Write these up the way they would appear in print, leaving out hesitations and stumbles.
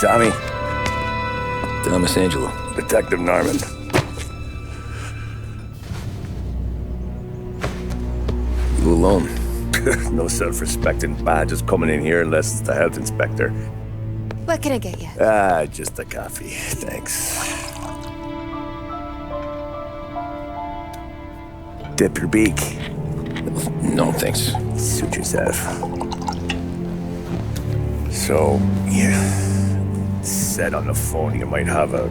Tommy. Thomas Angelo. Detective Norman. You alone? No self-respecting badges coming in here unless it's the health inspector. What can I get you? Just a coffee, thanks. Dip your beak. No, thanks. Suit yourself. So, you said on the phone you might have a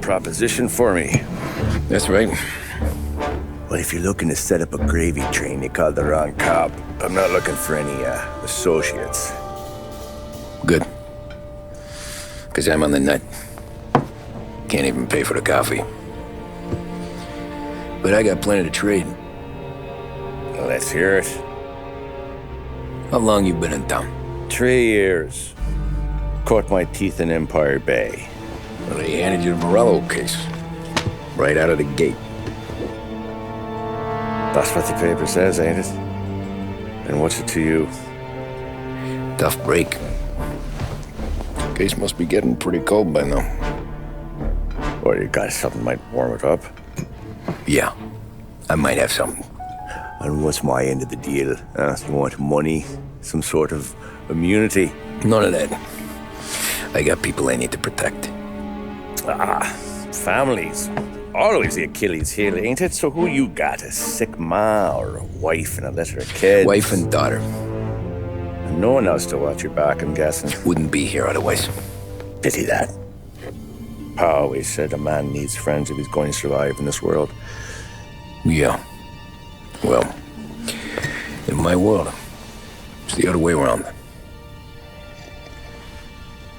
proposition for me. That's right. Well, if you're looking to set up a gravy train, you called the wrong cop. I'm not looking for any, associates. Good. Because I'm on the nut. Can't even pay for the coffee. But I got plenty to trade. Well, let's hear it. How long you been in town? 3 years. Caught my teeth in Empire Bay. Well, they handed you the Morello case. Right out of the gate. That's what the paper says, ain't it? And what's it to you? Tough break. Case must be getting pretty cold by now. Or you got something might warm it up? Yeah, I might have something. And what's my end of the deal? You want money? Some sort of immunity? None of that. I got people I need to protect. Families. Always the Achilles heel, ain't it? So who you got? A sick ma or a wife and a litter of kids? Wife and daughter. And no one else to watch your back, I'm guessing. Wouldn't be here otherwise. Pity that. Pa always said a man needs friends if he's going to survive in this world. Yeah. Well, in my world, it's the other way around.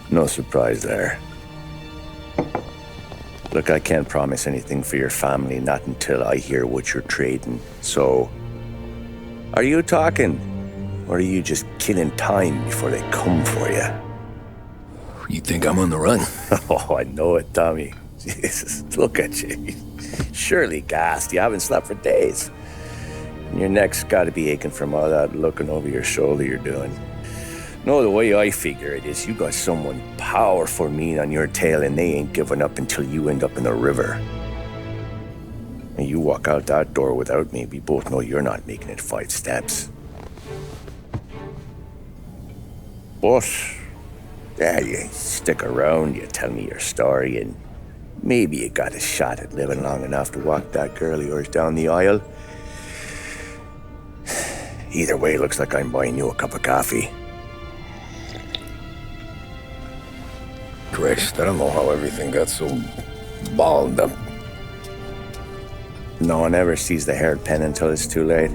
No surprise there. Look, I can't promise anything for your family, not until I hear what you're trading. So, are you talking? Or are you just killing time before they come for you? You think I'm on the run? Oh, I know it, Tommy. Jesus, look at you. Surely gassed. You haven't slept for days. And your neck's got to be aching from all that looking over your shoulder you're doing. No, the way I figure it is you got someone powerful mean on your tail and they ain't giving up until you end up in the river. And you walk out that door without me, we both know you're not making it 5 steps. But, yeah, you stick around, you tell me your story, and maybe you got a shot at living long enough to walk that girl of yours down the aisle. Either way, looks like I'm buying you a cup of coffee. Christ, I don't know how everything got so balled up. No one ever sees the haired pen until it's too late.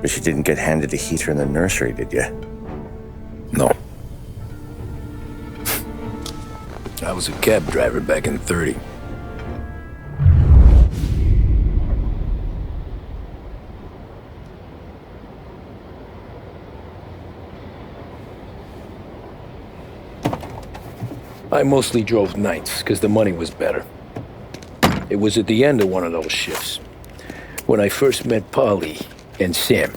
But you didn't get handed a heater in the nursery, did you? No. I was a cab driver back in '30. I mostly drove nights, because the money was better. It was at the end of one of those shifts, when I first met Polly and Sam.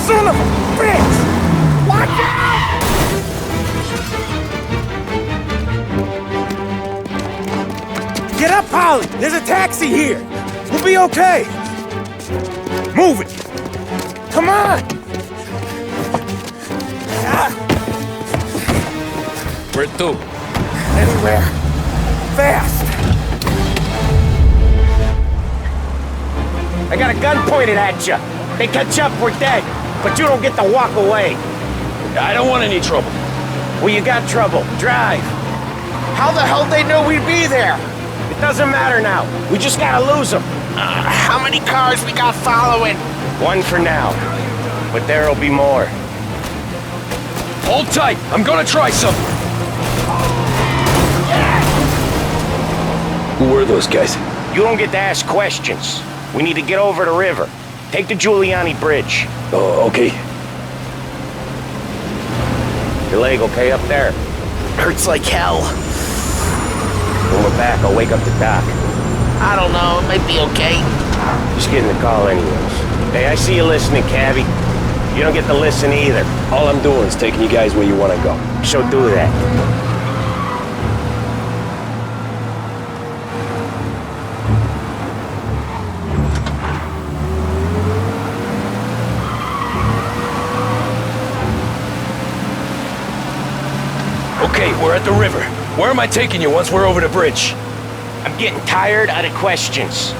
Son of a bitch! Watch out! Get up, Polly! There's a taxi here! We'll be okay! Move it! Come on! Where to? Anywhere! Fast! I got a gun pointed at you. They catch up, we're dead. But you don't get to walk away. I don't want any trouble. Well, you got trouble. Drive. How the hell they knew we'd be there? It doesn't matter now. We just gotta lose them. How many cars we got following? One for now. But there'll be more. Hold tight. I'm gonna try something. Who were those guys? You don't get to ask questions. We need to get over the river. Take the Giuliani Bridge. Oh, okay. Your leg okay up there? Hurts like hell. When we're back, I'll wake up the doc. I don't know, it might be okay. Just getting the call anyways. Hey, I see you listening, Cabby. You don't get to listen either. All I'm doing is taking you guys where you want to go. So do that. Okay, we're at the river. Where am I taking you once we're over the bridge? I'm getting tired of the questions.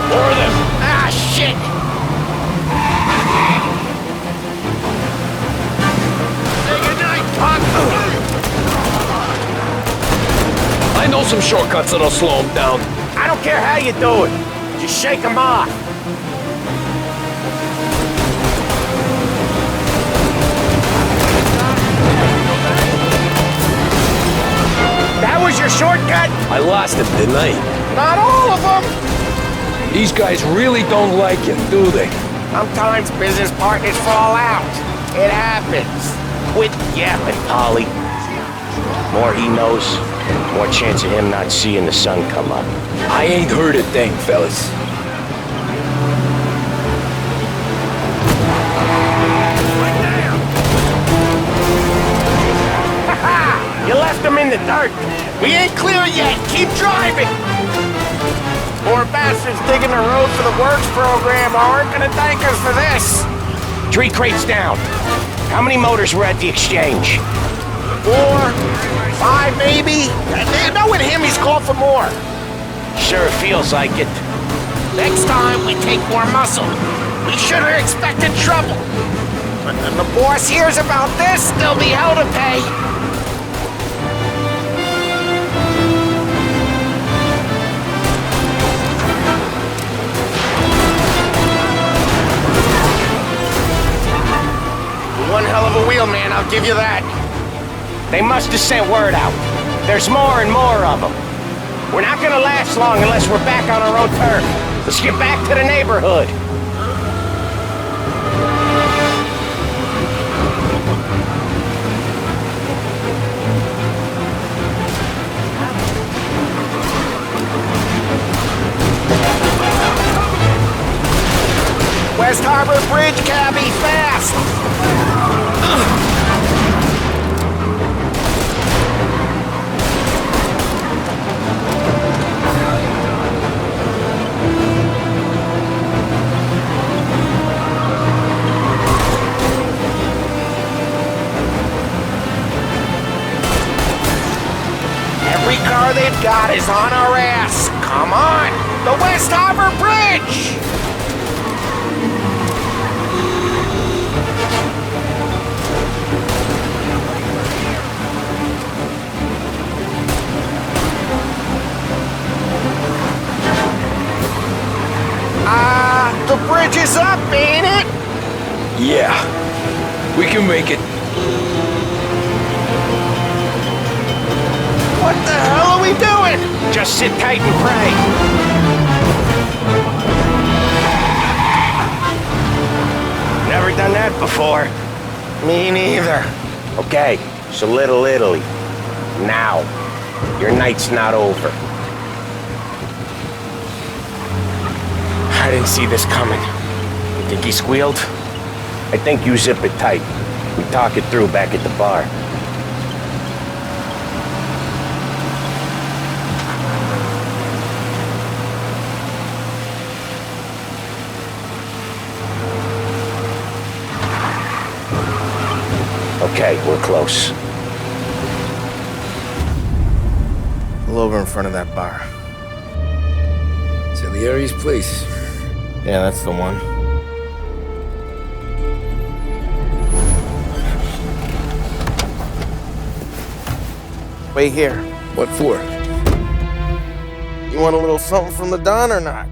More of them. Ah, shit! Say goodnight, Pop! I know some shortcuts that'll slow them down. I don't care how you do it. Just shake them off. That was your shortcut? I lost it, didn't I? Not all of them! These guys really don't like you, do they? Sometimes business partners fall out. It happens. Quit yapping, Polly. More he knows, more chance of him not seeing the sun come up. I ain't heard a thing, fellas. You left him in the dirt. We ain't clear yet! Keep driving! Poor bastards digging the road for the works program aren't gonna thank us for this! 3 crates down. How many motors were at the exchange? 4, 5 maybe? Knowing him, he's called for more. Sure feels like it. Next time, we take more muscle. We should have expected trouble. But when the boss hears about this, there'll be hell to pay. One hell of a wheel, man, I'll give you that. They must have sent word out. There's more and more of them. We're not gonna last long unless we're back on our own turf. Let's get back to the neighborhood. West Harbor Bridge, cabby, fast! Every car they've got is on our ass. Come on! The West Harbor Bridge! The bridge is up, ain't it? Yeah. We can make it. What the hell are we doing? Just sit tight and pray. Never done that before. Me neither. Okay, so Little Italy. Now. Your night's not over. I didn't see this coming. You think he squealed? I think you zip it tight. We talk it through back at the bar. Okay, we're close. Pull over in front of that bar. Salieri's place. Yeah, that's the one. Wait here. What for? You want a little something from the Don or not?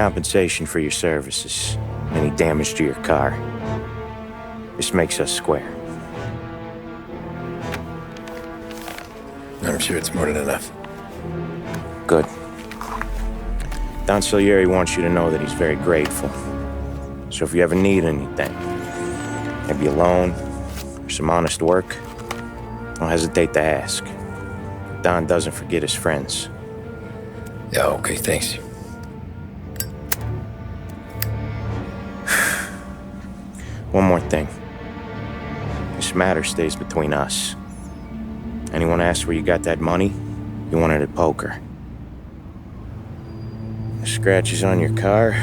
compensation for your services, any damage to your car. This makes us square. I'm sure it's more than enough. Good. Don Salieri wants you to know that he's very grateful. So if you ever need anything, maybe a loan or some honest work, don't hesitate to ask. Don doesn't forget his friends. Yeah, okay, thanks. One more thing. This matter stays between us. Anyone asks where you got that money, you won it at poker. The scratches on your car,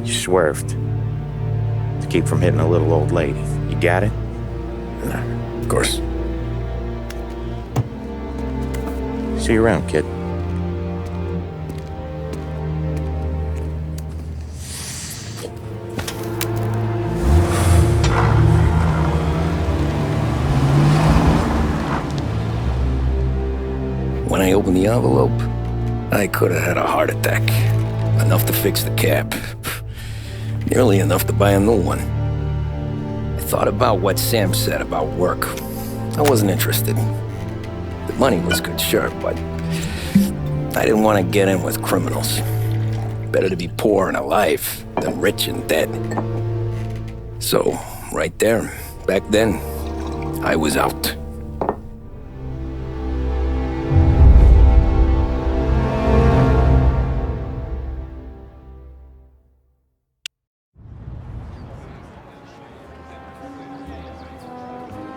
you swerved to keep from hitting a little old lady. You got it? Of course. See you around, kid. When I opened the envelope, I could have had a heart attack. Enough to fix the cap. Nearly enough to buy a new one. I thought about what Sam said about work. I wasn't interested. The money was good, sure, but I didn't want to get in with criminals. Better to be poor and alive than rich and dead. So, right there, back then, I was out.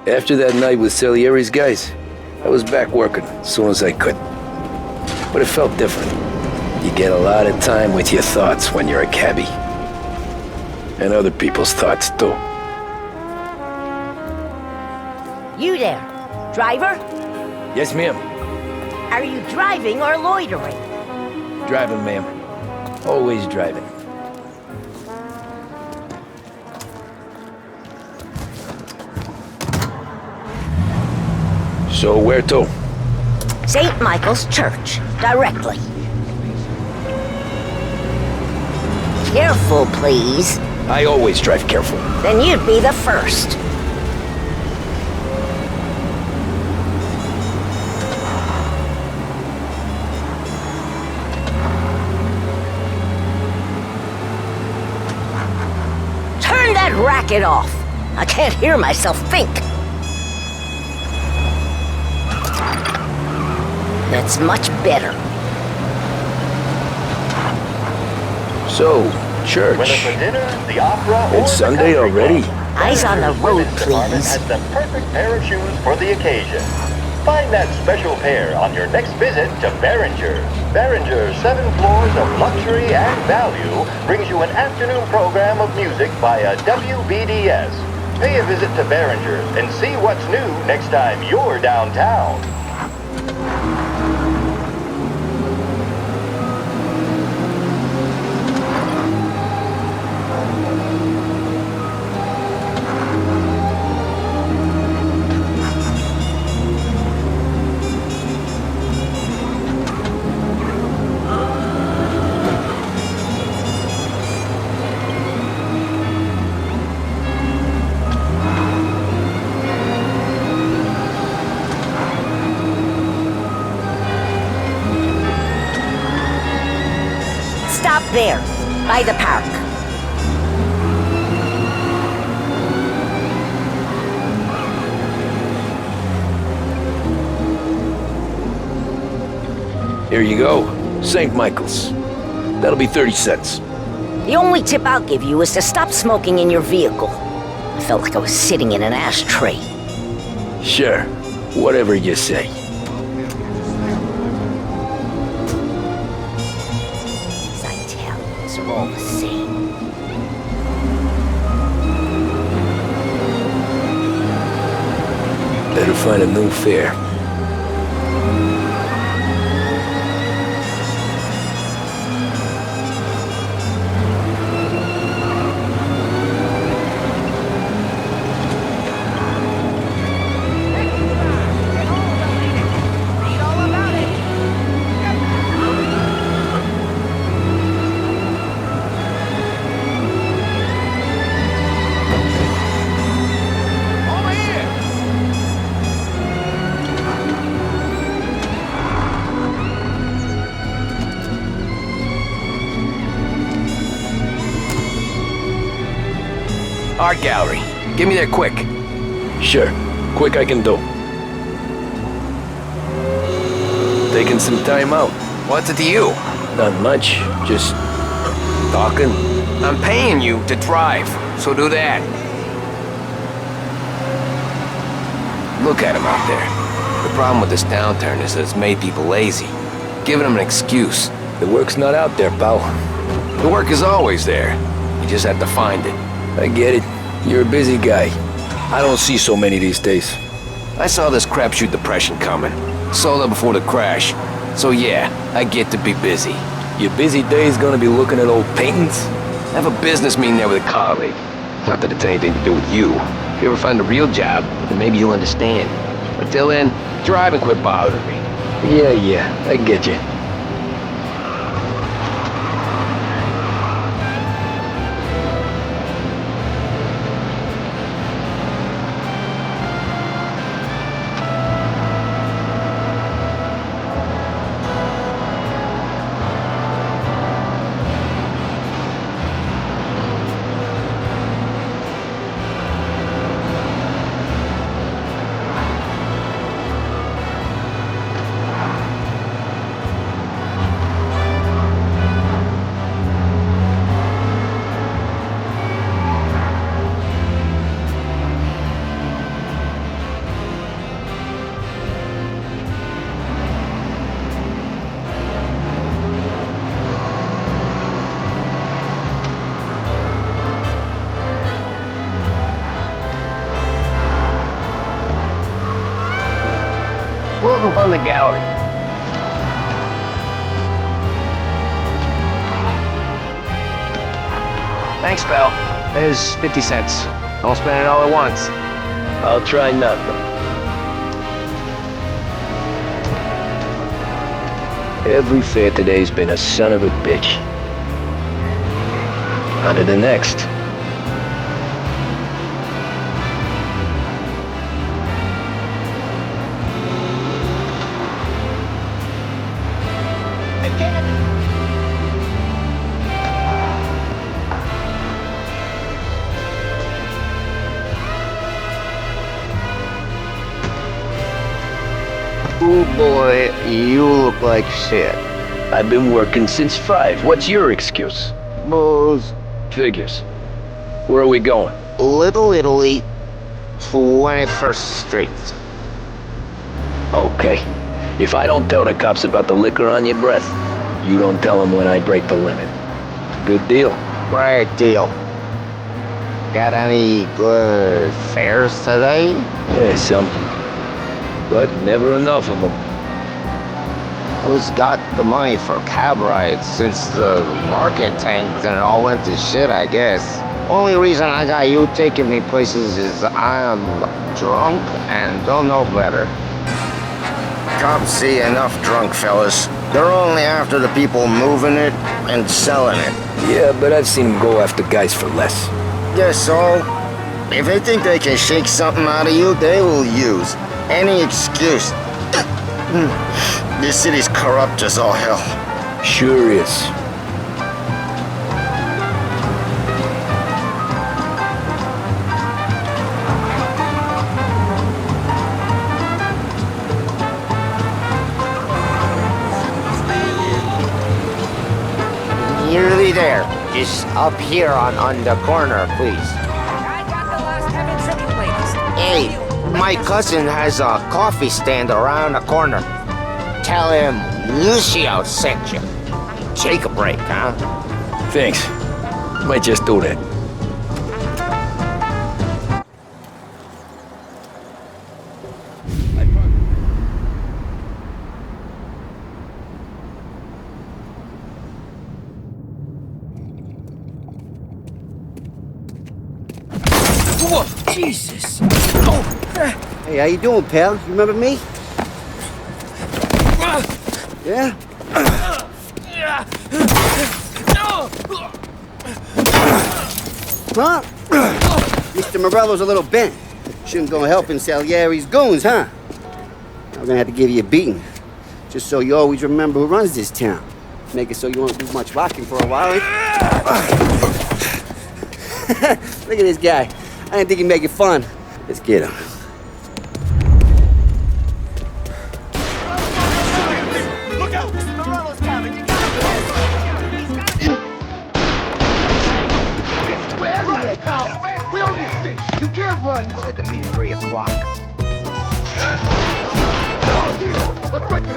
After that night with Salieri's guys, I was back working as soon as I could. But it felt different. You get a lot of time with your thoughts when you're a cabbie. And other people's thoughts, too. You there, driver? Yes, ma'am. Are you driving or loitering? Driving, ma'am. Always driving. So where to? St. Michael's Church, directly. Careful, please. I always drive careful. Then you'd be the first. Turn that racket off. I can't hear myself think. That's much better. So, church. Whether for dinner, the opera, or It's the Sunday country already. club, Eyes on the road, Women's Department please. has the perfect pair of shoes for the occasion. Find that special pair on your next visit to Behringer's. Behringer's 7 floors of luxury and value brings you an afternoon program of music via WBDS. Pay a visit to Behringer's and see what's new next time you're downtown. Stop there, by the park. Here you go. St. Michael's. That'll be 30 cents. The only tip I'll give you is to stop smoking in your vehicle. I felt like I was sitting in an ashtray. Sure. Whatever you say. These Italians are all the same. Better find a new fare. Art gallery. Get me there quick. Sure. Quick I can do. Taking some time out. What's it to you? Not much. Just talking. I'm paying you to drive, so do that. Look at him out there. The problem with this downturn is that it's made people lazy. Giving them an excuse. The work's not out there, pal. The work is always there. You just have to find it. I get it. You're a busy guy. I don't see so many these days. I saw this crapshoot depression coming. Sold it before the crash. So yeah, I get to be busy. Your busy day's gonna be looking at old paintings? I have a business meeting there with a colleague. Not that it's anything to do with you. If you ever find a real job, then maybe you'll understand. Until then, drive and quit bothering me. Yeah, I get you. Welcome on the gallery. Thanks, pal. There's 50 cents. Don't spend it all at once. I'll try not to. Every fair today's been a son of a bitch. On to the next. Oh boy, you look like shit. I've been working since 5. What's your excuse? Booze. Figures. Where are we going? Little Italy, 21st Street. Okay. If I don't tell the cops about the liquor on your breath, you don't tell them when I break the limit. Good deal. Great deal. Got any good fares today? Yeah, some. But never enough of them. Who's got the money for cab rides since the market tanked and it all went to shit, I guess? Only reason I got you taking me places is I'm drunk and don't know better. Cops see enough drunk fellas. They're only after the people moving it and selling it. Yeah, but I've seen them go after guys for less. Yes, so if they think they can shake something out of you, they will use any excuse. This city's corrupt as all hell. Sure is. Nearly there. Just up here on the corner, please. I got the last Heaven tribute playlist. Hey, my cousin has a coffee stand around the corner. Tell him Lucio sent you. Take a break, huh? Thanks. Might just do that. Whoa, Jesus. Oh. Hey, how you doing, pal? You remember me? Yeah? Huh? Mr. Morello's a little bent. Shouldn't go helping Salieri's goons, huh? I'm gonna have to give you a beating. Just so you always remember who runs this town. Make it so you won't do much rocking for a while. Look at this guy. I didn't think he'd make it fun. Let's get him. Look out! Morello's coming! We own this thing. You can't run. Said to me 3 o'clock. Let's break it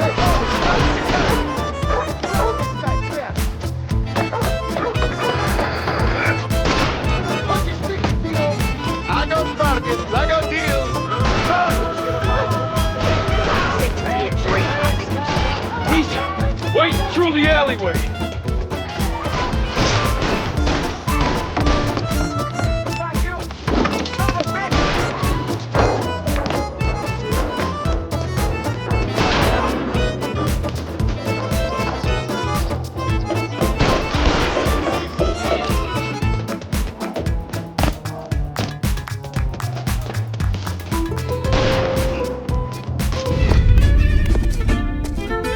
I got bargains. I got deals. Easy. Wait through the alleyway.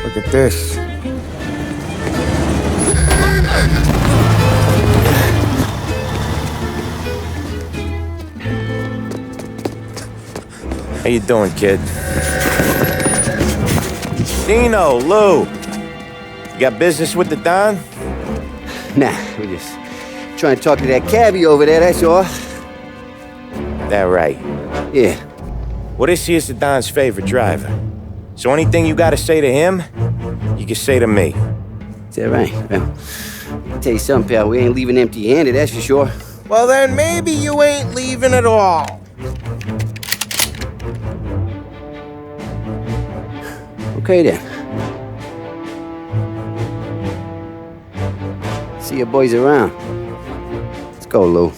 Look at this. How you doing, kid? Dino, Lou. You got business with the Don? Nah, we're just trying to talk to that cabbie over there, that's all. That right. Yeah. Well, this here's the Don's favorite driver. So anything you gotta say to him, you can say to me. Is that right? Well, I'll tell you something, pal. We ain't leaving empty-handed, that's for sure. Well, then maybe you ain't leaving at all. Okay, then. See your boys around. Let's go, Lou.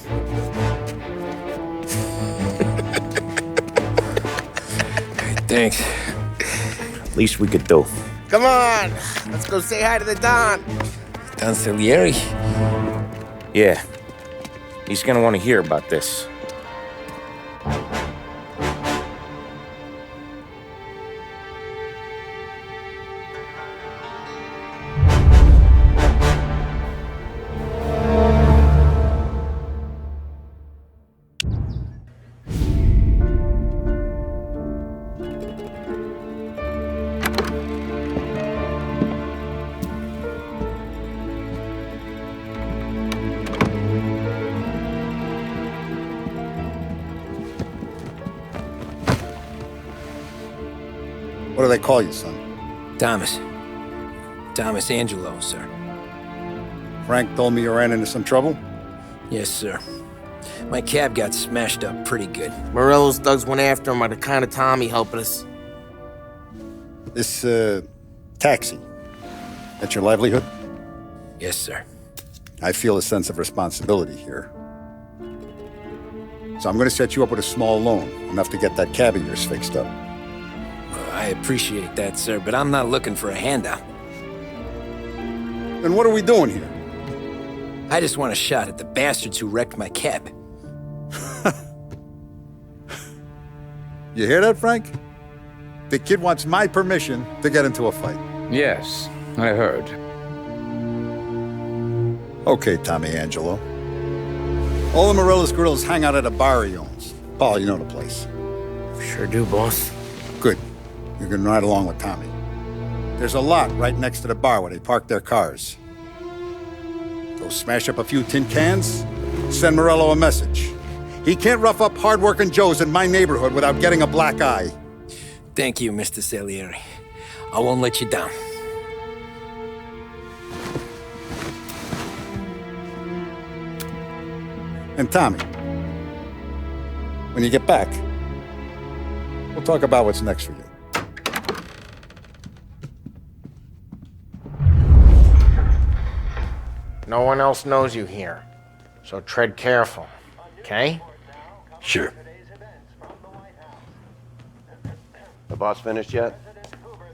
Thanks. Least we could do. Come on, let's go say hi to the Don. Don Salieri? Yeah. He's gonna want to hear about this. What do they call you, son? Thomas. Thomas Angelo, sir. Frank told me you ran into some trouble? Yes, sir. My cab got smashed up pretty good. Morello's thugs went after him by the kind of Tommy helping us. This, taxi. That's your livelihood? Yes, sir. I feel a sense of responsibility here. So I'm gonna set you up with a small loan, enough to get that cab of yours fixed up. I appreciate that, sir, but I'm not looking for a handout. Then what are we doing here? I just want a shot at the bastards who wrecked my cab. You hear that, Frank? The kid wants my permission to get into a fight. Yes, I heard. Okay, Tommy Angelo. All the Morello's girls hang out at a bar he owns. Paul, you know the place. Sure do, boss. Good. You can ride along with Tommy. There's a lot right next to the bar where they park their cars. Go smash up a few tin cans, send Morello a message. He can't rough up hard-working Joes in my neighborhood without getting a black eye. Thank you, Mr. Salieri. I won't let you down. And Tommy, when you get back, we'll talk about what's next for you. No one else knows you here, so tread careful, okay? Sure. The boss finished yet?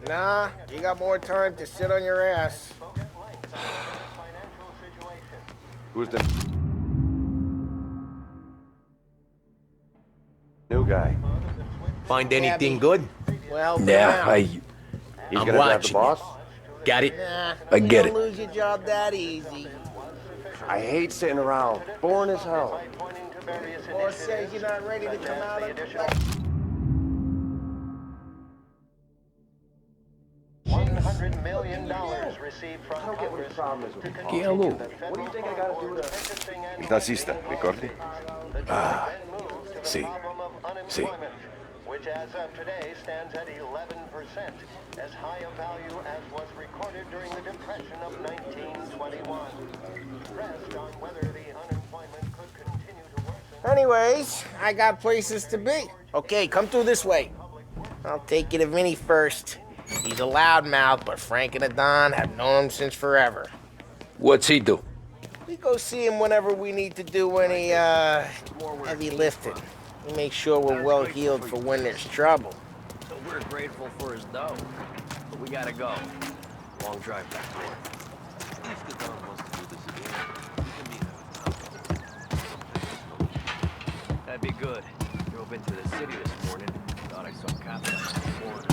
Nah, you got more time to sit on your ass. Who's the new guy? Find anything good? Well, Yeah, He's I'm gonna grab the watching boss? Got it? Nah, I get you it. don't lose your job that easy. I hate sitting around. Boring as hell. Boss says you're not ready to come out of $100 million received from Congress to continue the federal program purchasing and Nazista, ricordi? Ah, sì, sì. which as of today stands at 11%, as high a value as was recorded during the Depression of 1921. Stressed on whether the unemployment could continue to worsen. Anyways, I got places to be. Okay, come through this way. I'll take you to Vinny first. He's a loudmouth, but Frank and the Don have known him since forever. What's he do? We go see him whenever we need to do any, heavy lifting. We make sure we're well heeled for when there's trouble. So we're grateful for his dough. But we gotta go. Long drive back to work. If the Don wants to do this again, we can meet him. That'd be good. Drove into the city this morning. Thought I saw cops on the corner.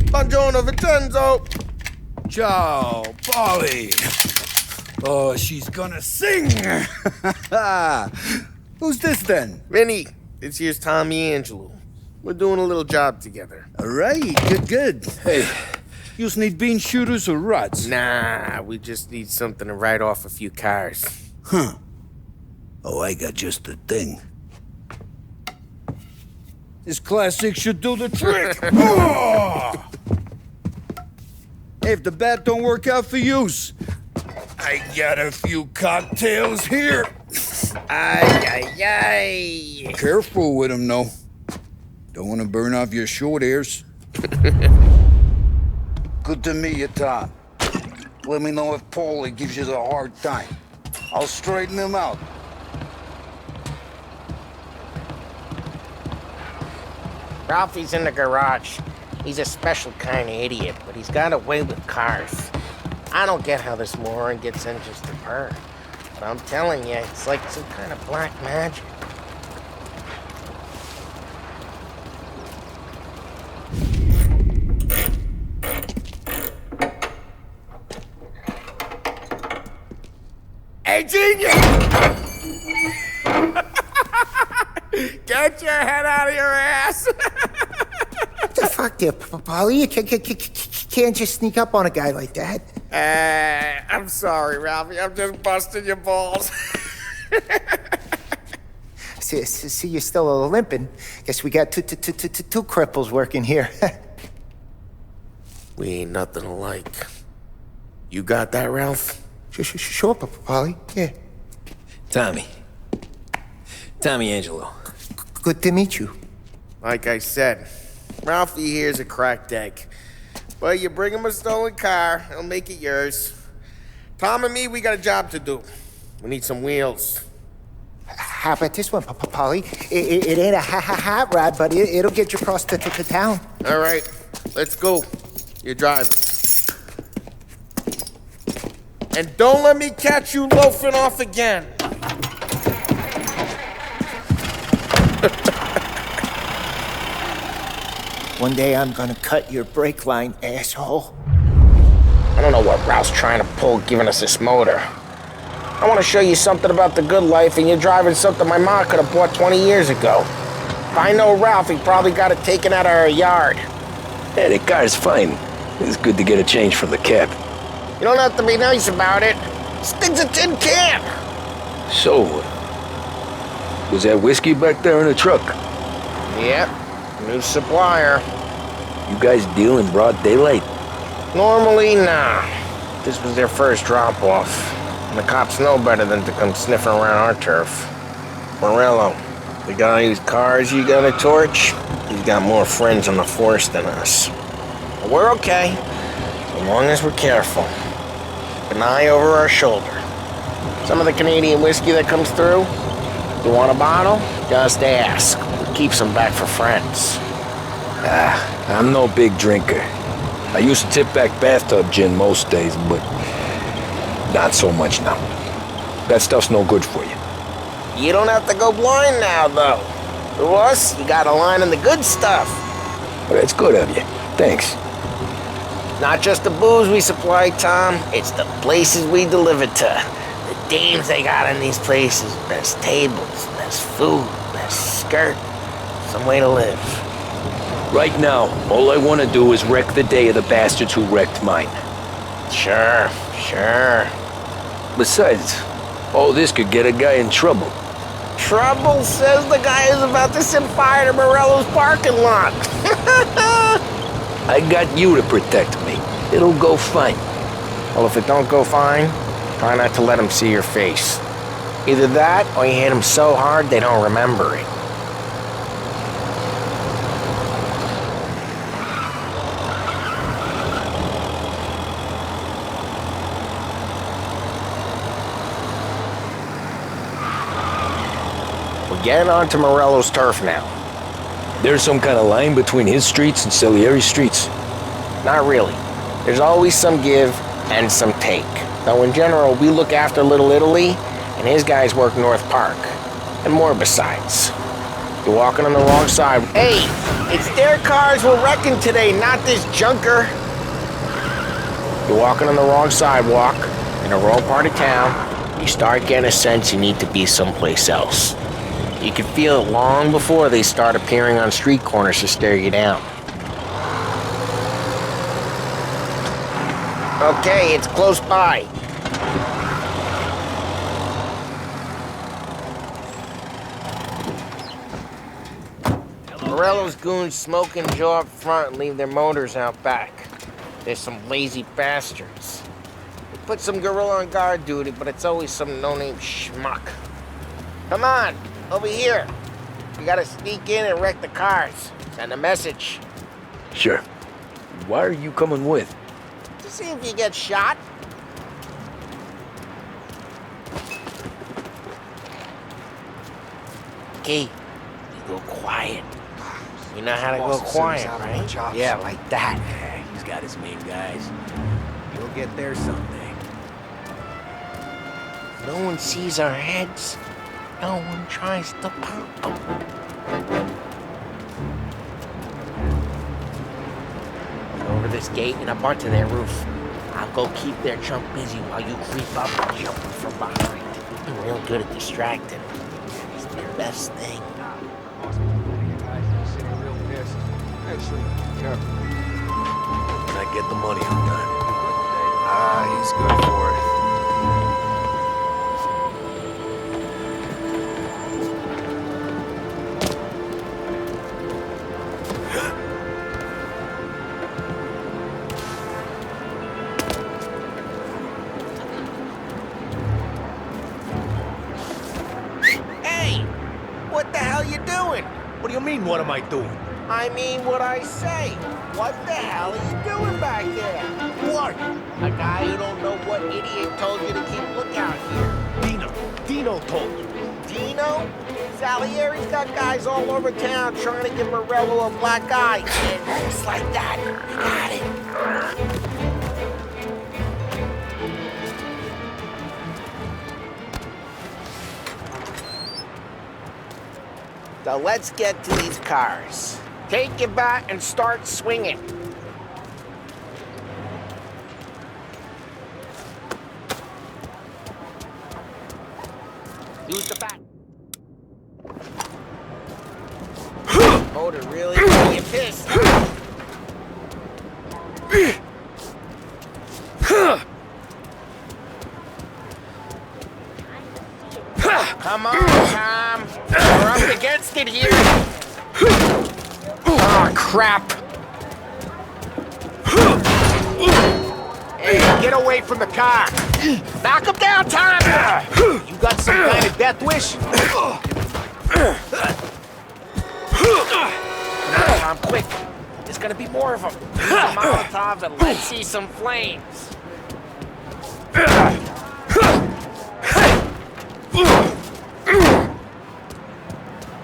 Buongiorno, Vincenzo! Ciao, Polly! Oh, she's gonna sing! Who's this then? Vinny, this here's Tommy Angelo. We're doing a little job together. All right, good. Hey, you need bean shooters or rods? Nah, we just need something to write off a few cars. Huh. Oh, I got just the thing. This classic should do the trick! Oh! Hey, if the bat don't work out for yous, I got a few cocktails here. Ay. Careful with them, though. Don't want to burn off your short hairs. Good to meet you, Tom. Let me know if Paulie gives you the hard time. I'll straighten him out. Ralphie's in the garage. He's a special kind of idiot, but he's got a way with cars. I don't get how this moron gets engines to purr. But I'm telling you, it's like some kind of black magic. Hey, genius! Get your head out of your ass! What the fuck there, Polly? You can't just sneak up on a guy like that. I'm sorry, Ralphie. I'm just busting your balls. See, you're still limping. Guess we got two cripples working here. We ain't nothing alike. You got that, Ralph? Sure, Polly. Yeah. Tommy Angelo. Good to meet you. Like I said, Ralphie here's a cracked egg. Well, you bring him a stolen car, he'll make it yours. Tom and me, we got a job to do. We need some wheels. How about this one, Polly? It ain't a hot rod, but it'll get you across to town. All right, let's go. You're driving. And don't let me catch you loafing off again. One day I'm gonna cut your brake line, asshole. I don't know what Ralph's trying to pull giving us this motor. I want to show you something about the good life, and you're driving something my mom could have bought 20 years ago. If I know Ralph, he probably got it taken out of our yard. Yeah, the car's fine. It's good to get a change from the cab. You don't have to be nice about it. This thing's a tin can. So, was that whiskey back there in the truck? Yep, new supplier. You guys deal in broad daylight? Normally, nah. This was their first drop-off. And the cops know better than to come sniffing around our turf. Morello, the guy whose cars you got a torch, he's got more friends on the force than us. But we're okay, as long as we're careful. Keep an eye over our shoulder. Some of the Canadian whiskey that comes through, you want a bottle? Just ask. We keep some back for friends. I'm no big drinker. I used to tip back bathtub gin most days, but not so much now. That stuff's no good for you. You don't have to go blind now, though. To us, you got a line on the good stuff. Well, that's good of you. Thanks. Not just the booze we supply, Tom. It's the places we deliver to. The dames they got in these places. Best tables, best food, best skirt. Some way to live. Right now, all I want to do is wreck the day of the bastards who wrecked mine. Sure. Besides, all this could get a guy in trouble. Trouble, says the guy who's about to set fire to Morello's parking lot. I got you to protect me. It'll go fine. Well, if it don't go fine, try not to let them see your face. Either that, or you hit them so hard they don't remember it. We're getting onto Morello's turf now. There's some kind of line between his streets and Salieri's streets? Not really. There's always some give and some take. Though in general, we look after Little Italy, and his guys work North Park. And more besides. You're walking on the wrong side. Hey, it's their cars we're wrecking today, not this junker. You're walking on the wrong sidewalk, in the wrong part of town. You start getting a sense you need to be someplace else. You can feel it long before they start appearing on street corners to stare you down. Okay, it's close by. Morello's goons smoke and jaw up front and leave their motors out back. There's some lazy bastards. They put some gorilla on guard duty, but it's always some no-name schmuck. Come on, over here. We gotta sneak in and wreck the cars. Send a message. Sure. Why are you coming with? To see if you get shot. Okay, you go quiet. You know how to go quiet, right? Yeah, like that. Yeah, he's got his main guys. You'll get there someday. No one sees our heads. No one tries to pop them. Over this gate and up onto their roof. I'll go keep their chunk busy while you creep up and jump from behind. I'm real good at distracting. It's the best thing. When I get the money on time. He's good for it. Hey! What the hell you doing? What do you mean, what am I doing? I mean what I say. What the hell are you doing back there? What? A guy who don't know what idiot told you to keep lookout here. Dino told you. Dino? Salieri's got guys all over town trying to give Morello a black eye. And just like that, you got it. So let's get to these cars. Take your bat and start swinging. Use the bat. Motor really got you pissed. Come on, Tom. We're up against it here. Oh, crap. Hey, get away from the car. Knock him down, Tom. You got some kind of death wish? Come on, Tom, quick. There's gonna be more of them. Use the Molotov and let's see some flames.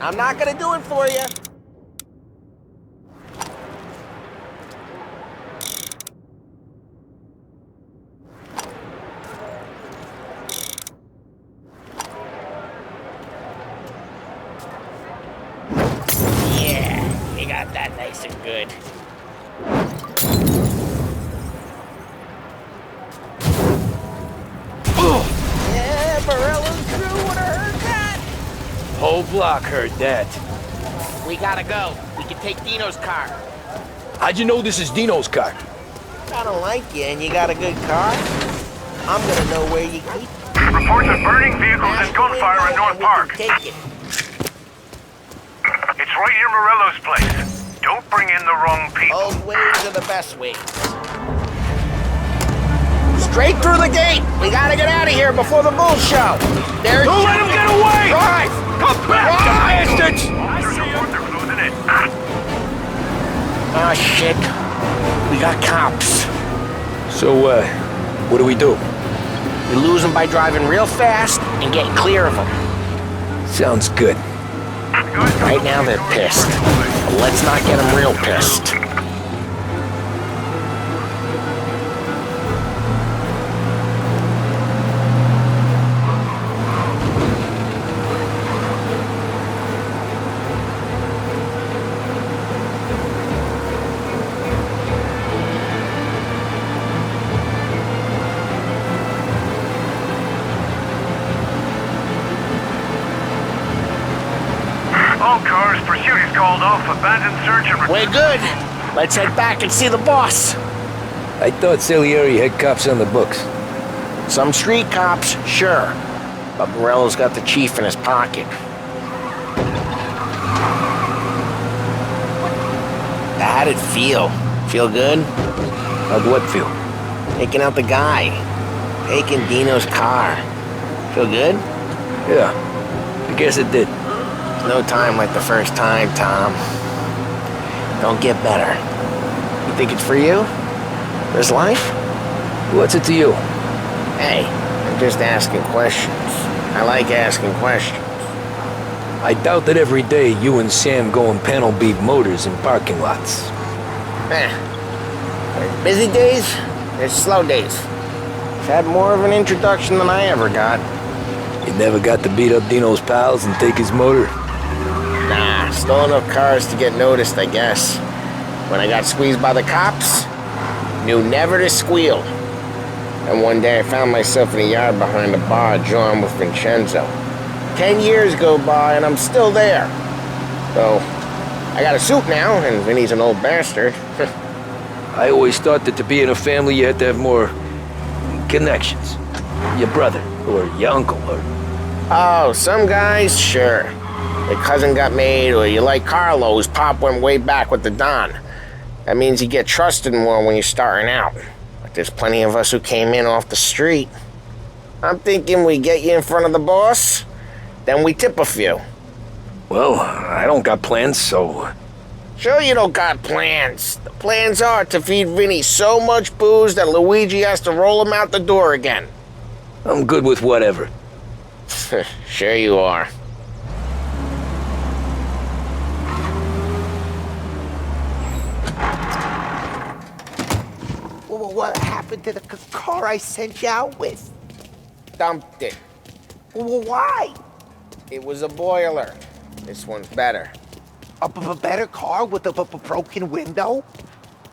I'm not gonna do it for you. Yeah, you got that nice and good. Yeah, Whole block heard that. We gotta go. We can take Dino's car. How'd you know this is Dino's car? I don't like you and you got a good car. I'm gonna know where you keep it. Reports of burning vehicles and gunfire in North Park. Take it. It's right near Morello's place. Don't bring in the wrong people. Old ways are the best ways. Straight through the gate. We gotta get out of here before the bull show. There's Don't let him get away! Drive! Come back, you bastards! They're closing in. Oh, shit. We got cops. So, what do we do? We lose them by driving real fast and getting clear of them. Sounds good. Right now they're pissed. But let's not get them real pissed. All cars, pursuit is called off. Abandoned search and... We're good. Let's head back and see the boss. I thought Salieri had cops on the books. Some street cops, sure. But Morello's got the chief in his pocket. How'd it feel? Feel good? How'd what feel? Taking out the guy. Taking Dino's car. Feel good? Yeah, I guess it did. No time like the first time, Tom. Don't get better. You think it's for you? This life? What's it to you? Hey, I'm just asking questions. I like asking questions. I doubt that every day you and Sam go and panel beat motors in parking lots. There's busy days, there's slow days. I've had more of an introduction than I ever got. You never got to beat up Dino's pals and take his motor? Nah, stole enough cars to get noticed, I guess. When I got squeezed by the cops, knew never to squeal. And one day I found myself in a yard behind a bar jawing with Vincenzo. 10 years go by and I'm still there. So, I got a suit now, and Vinny's an old bastard. I always thought that to be in a family you had to have more connections. Your brother, or your uncle, or... Oh, some guys, sure. Your cousin got made, or you like Carlo, whose pop went way back with the Don. That means you get trusted more when you're starting out. But there's plenty of us who came in off the street. I'm thinking we get you in front of the boss, then we tip a few. Well, I don't got plans, so... Sure you don't got plans. The plans are to feed Vinny so much booze that Luigi has to roll him out the door again. I'm good with whatever. Sure you are. What happened to the car I sent you out with? Dumped it. Why? It was a boiler. This one's better. A better car with a broken window?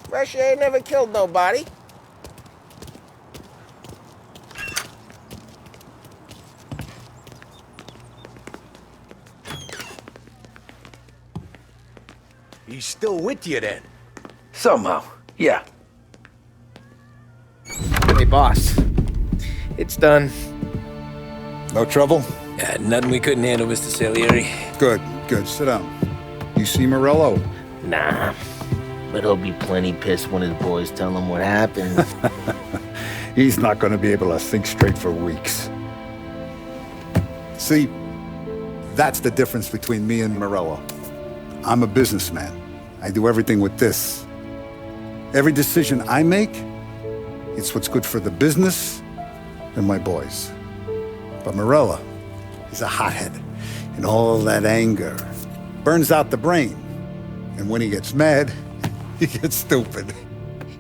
Fresh air never killed nobody. He's still with you then? Somehow, yeah. Hey, boss. It's done. No trouble? Yeah, nothing we couldn't handle, Mr. Salieri. Good, good. Sit down. You see Morello? Nah, but he'll be plenty pissed when his boys tell him what happened. He's not going to be able to think straight for weeks. See, that's the difference between me and Morello. I'm a businessman. I do everything with this. Every decision I make, it's what's good for the business and my boys. But Morello is a hothead, and all that anger burns out the brain. And when he gets mad, he gets stupid.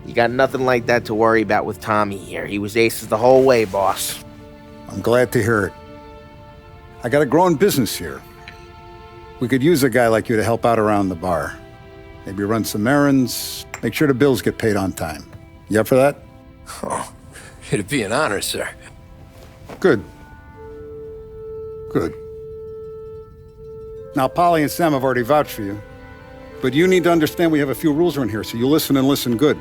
You got nothing like that to worry about with Tommy here. He was aces the whole way, boss. I'm glad to hear it. I got a growing business here. We could use a guy like you to help out around the bar. Maybe run some errands, make sure the bills get paid on time. You up for that? Oh, it'd be an honor, sir. Good. Good. Now, Polly and Sam have already vouched for you, but you need to understand we have a few rules around here, so you listen and listen good.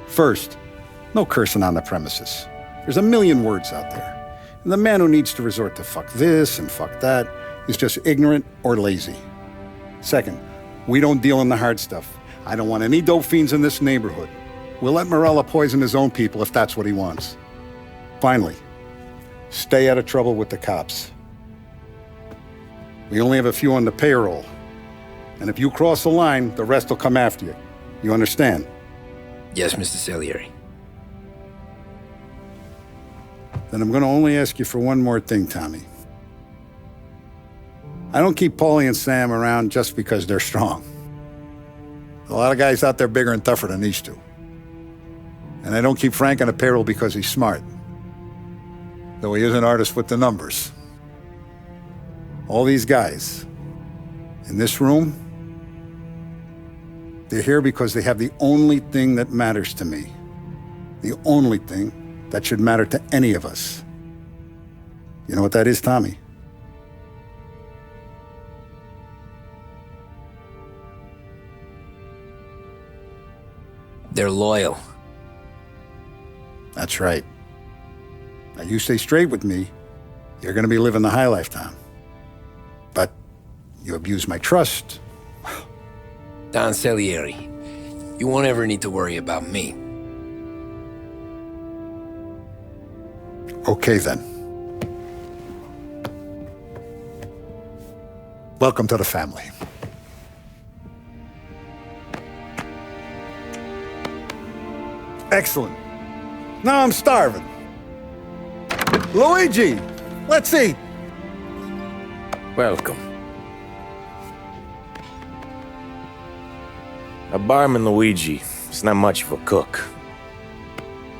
First, no cursing on the premises. There's a million words out there. And the man who needs to resort to fuck this and fuck that is just ignorant or lazy. Second, we don't deal in the hard stuff. I don't want any dope fiends in this neighborhood. We'll let Morella poison his own people if that's what he wants. Finally, stay out of trouble with the cops. We only have a few on the payroll. And if you cross the line, the rest will come after you. You understand? Yes, Mr. Salieri. Then I'm going to only ask you for one more thing, Tommy. I don't keep Paulie and Sam around just because they're strong. A lot of guys out there bigger and tougher than these two. And I don't keep Frank on the payroll because he's smart. Though he is an artist with the numbers. All these guys in this room, they're here because they have the only thing that matters to me. The only thing that should matter to any of us. You know what that is, Tommy? They're loyal. That's right. Now you stay straight with me, you're gonna be living the high life, Tom. But you abuse my trust. Don Salieri, you won't ever need to worry about me. Okay, then. Welcome to the family. Excellent. Now I'm starving. Luigi, let's eat. Welcome. A barman Luigi is not much of a cook.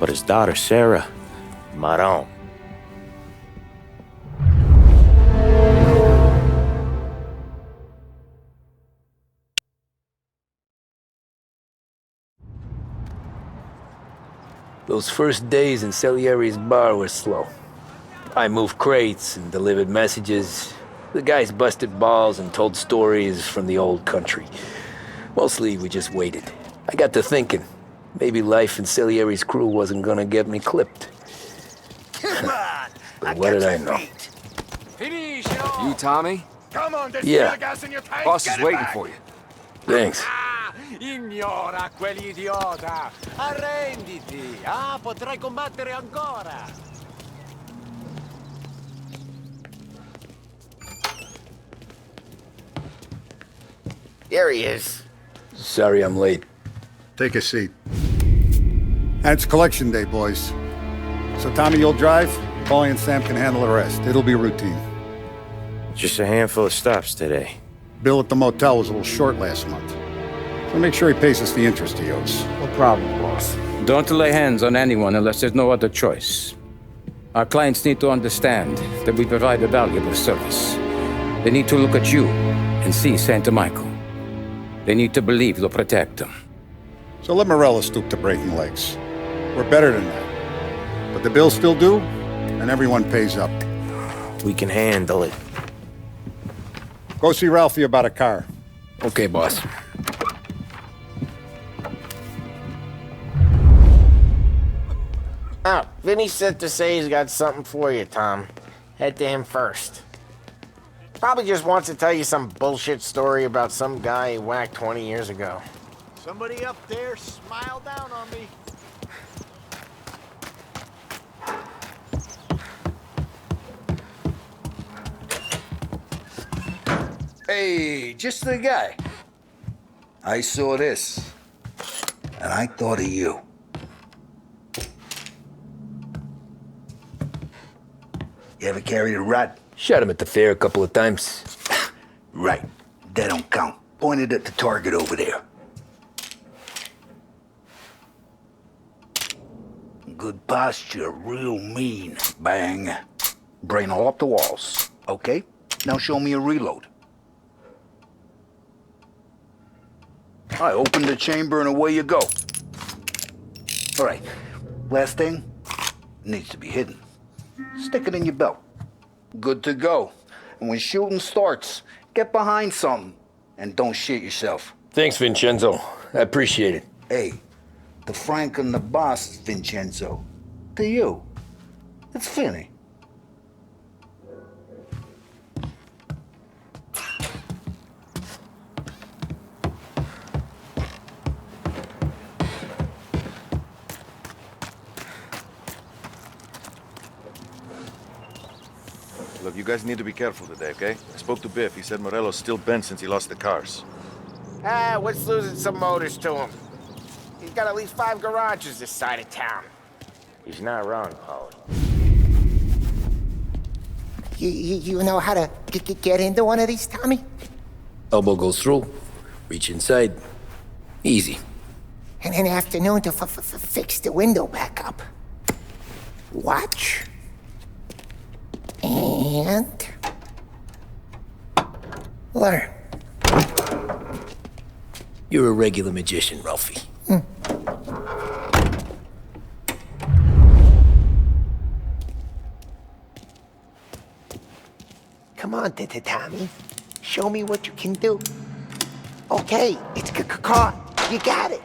But his daughter Sarah, Maron. Those first days in Salieri's bar were slow. I moved crates and delivered messages. The guys busted balls and told stories from the old country. Mostly, we just waited. I got to thinking, maybe life in Salieri's crew wasn't gonna get me clipped. Come on! But what did I know? You, Tommy? Come on, there's Yeah. gas in your tank. Boss Get is it waiting back. for you. Thanks. Ignora quell'idiota! Arrenditi! Ah, potrai combattere ancora! There he is. Sorry I'm late. Take a seat. And it's collection day, boys. So Tommy, you'll drive. Paulie and Sam can handle the rest. It'll be routine. Just a handful of stops today. Bill at the motel was a little short last month. So make sure he pays us the interest he owes. No problem, boss. Don't lay hands on anyone unless there's no other choice. Our clients need to understand that we provide a valuable service. They need to look at you and see Santa Michael. They need to believe you'll protect them. So let Morella stoop to breaking legs. We're better than that. But the bill's still due, and everyone pays up. We can handle it. Go see Ralphie about a car. Okay, boss. Oh, Vinny sent to say he's got something for you, Tom. Head to him first. Probably just wants to tell you some bullshit story about some guy he whacked 20 years ago. Somebody up there smile down on me. Hey, just the guy. I saw this, and I thought of you. You ever carried a rat? Shot him at the fair a couple of times. Right. That don't count. Pointed at the target over there. Good posture, real mean. Bang. Brain all up the walls. Okay, now show me a reload. I open the chamber and away you go. All right, last thing, needs to be hidden. Stick it in your belt. Good to go. And when shooting starts, get behind something and don't shit yourself. Thanks, Vincenzo. I appreciate it. Hey, the Frank and the boss, Vincenzo. To you, it's Finny. Look, you guys need to be careful today, okay? I spoke to Biff. He said Morello's still bent since he lost the cars. What's losing some motors to him? He's got at least 5 garages this side of town. He's not wrong, Paul. You know how to get into one of these, Tommy? Elbow goes through, reach inside. Easy. And an afternoon to fix the window back up. Watch. And... learn. You're a regular magician, Ralphie. Come on, Tommy. Show me what you can do. Okay, it's caught. You got it.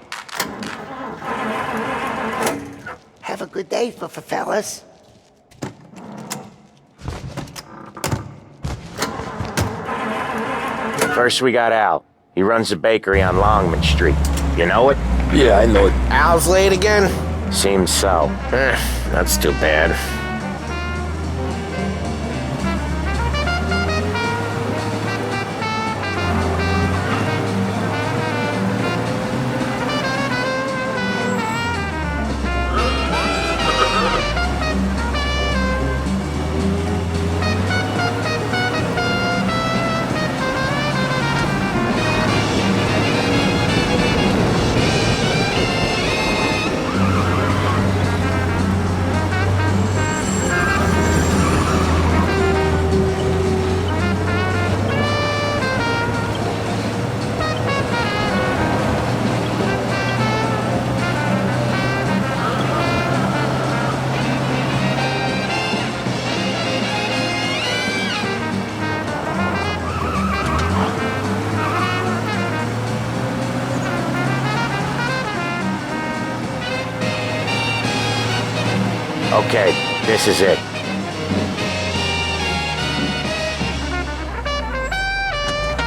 Have a good day, fellas. First we got Al. He runs a bakery on Longman Street. You know it? Yeah, I know it. Al's late again? Seems so. That's too bad. Okay, this is it.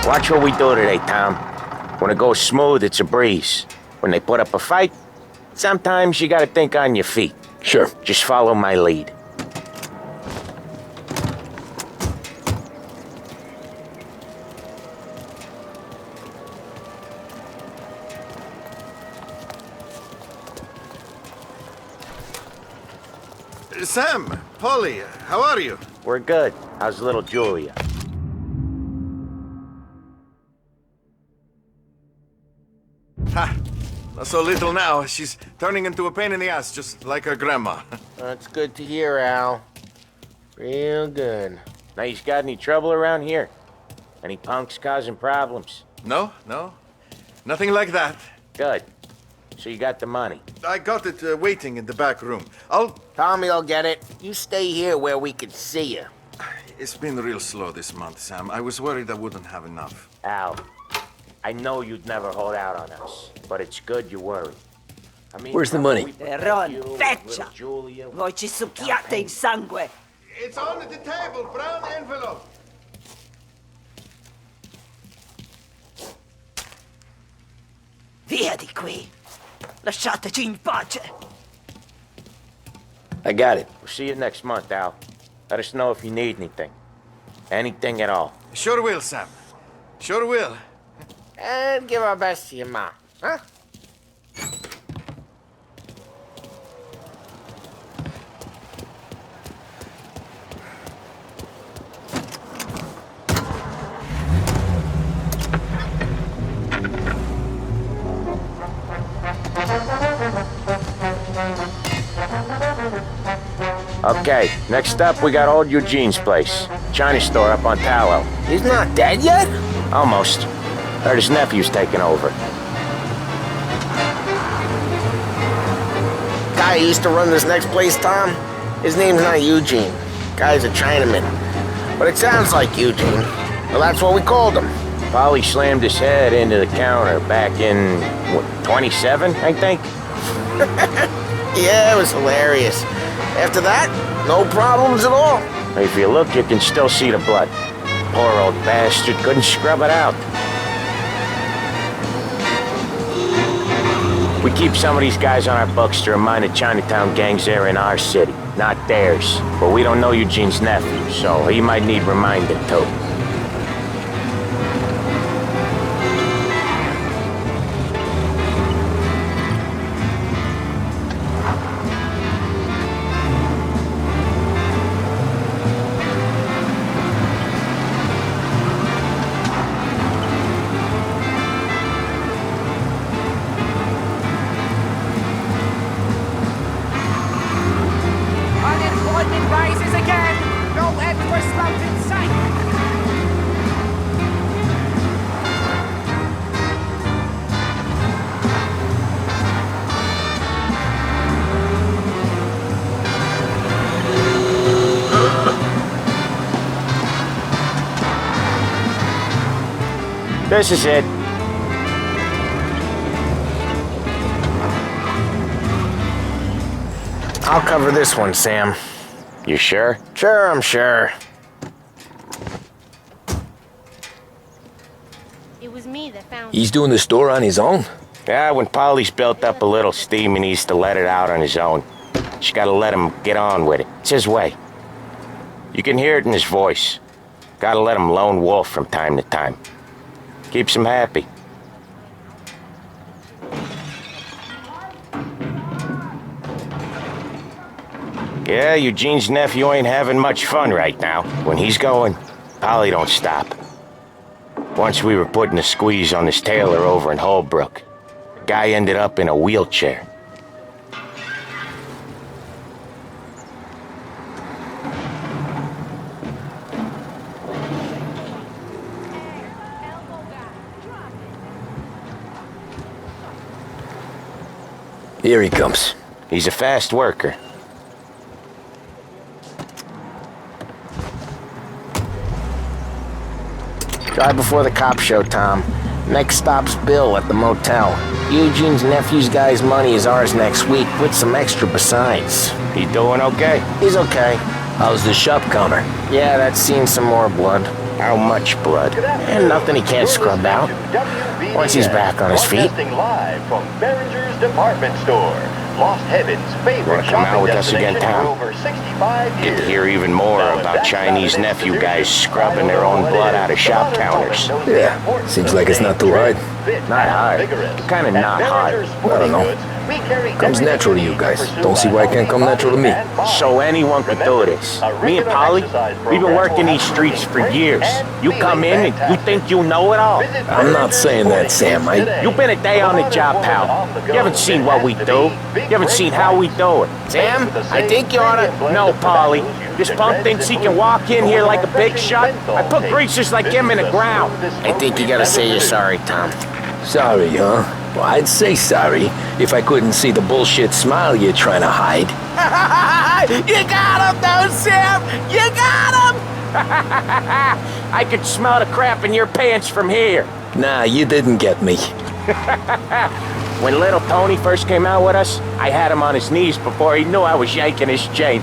Watch what we do today, Tom. When it goes smooth, it's a breeze. When they put up a fight, sometimes you gotta think on your feet. Sure. Just follow my lead. Sam, Polly, how are you? We're good. How's little Julia? Ha! Not so little now. She's turning into a pain in the ass, just like her grandma. That's good to hear, Al. Real good. Now, you got any trouble around here? Any punks causing problems? No. Nothing like that. Good. So you got the money? I got it waiting in the back room. Tommy will get it. You stay here where we can see you. It's been real slow this month, Sam. I was worried I wouldn't have enough. Al, I know you'd never hold out on us, but it's good you worry. I mean, where's the money? Ron, feccia! Voi ci succhiate il sangue! It's on the table, brown envelope. Via di qui! Lasciateci in pace! I got it. We'll see you next month, Al. Let us know if you need anything. Anything at all. Sure will, Sam. Sure will. And give our best to your mom, huh? Okay, next up we got old Eugene's place. China store up on Tallow. He's not dead yet? Almost. Heard his nephew's taking over. Guy who used to run this next place, Tom? His name's not Eugene. Guy's a Chinaman. But it sounds like you, Gene. Well, that's what we called him. Polly slammed his head into the counter back in, what, 27, I think? Yeah, it was hilarious. After that, no problems at all. If you look, you can still see the blood. Poor old bastard couldn't scrub it out. We keep some of these guys on our books to remind the Chinatown gangs they're in our city, not theirs. But we don't know Eugene's nephew, so he might need reminded too. Unemployment rises again! No end for slouch in sight! This is it. I'll cover this one, Sam. You sure? Sure, I'm sure. It was me that found He's doing the store on his own? Yeah, when Polly's built up a little steam, he needs to let it out on his own. Just gotta let him get on with it. It's his way. You can hear it in his voice. Gotta let him lone wolf from time to time. Keeps him happy. Yeah, Eugene's nephew ain't having much fun right now. When he's going, Polly don't stop. Once we were putting a squeeze on this tailor over in Holbrook. The guy ended up in a wheelchair. Here he comes. He's a fast worker. Drive before the cop show, Tom. Next stop's Bill at the motel. Eugene's nephew's guy's money is ours next week, with some extra besides. He doing okay? He's okay. How's the shop counter? Yeah, that's seen some more blood. How much blood? And nothing he can't scrub out. Once he's back on his feet. Broadcasting live from Behringer's department store. Lost Heaven's favorite Wanna come out shopping with us again, destination Tom? for over 65 Get years. to hear even more about Chinese nephew guys scrubbing their own blood out of shop counters. Yeah, seems like it's not too hard. Not hard. Kinda not hard. I don't know. Comes natural to you guys. Don't see why it can't come natural to me. So anyone could do this. Me and Polly, we've been working these streets for years. You come in and you think you know it all. I'm not saying that, Sam. You've been a day on the job, pal. You haven't seen what we do. You haven't seen how we do it. Sam, I think you oughta... No, Polly. This punk thinks he can walk in here like a big shot. I put greasers like him in the ground. I think you gotta say you're sorry, Tom. Sorry, huh? Well, I'd say sorry if I couldn't see the bullshit smile you're trying to hide. You got him, though, Sam! You got him! I could smell the crap in your pants from here. Nah, you didn't get me. When little Tony first came out with us, I had him on his knees before he knew I was yanking his chain.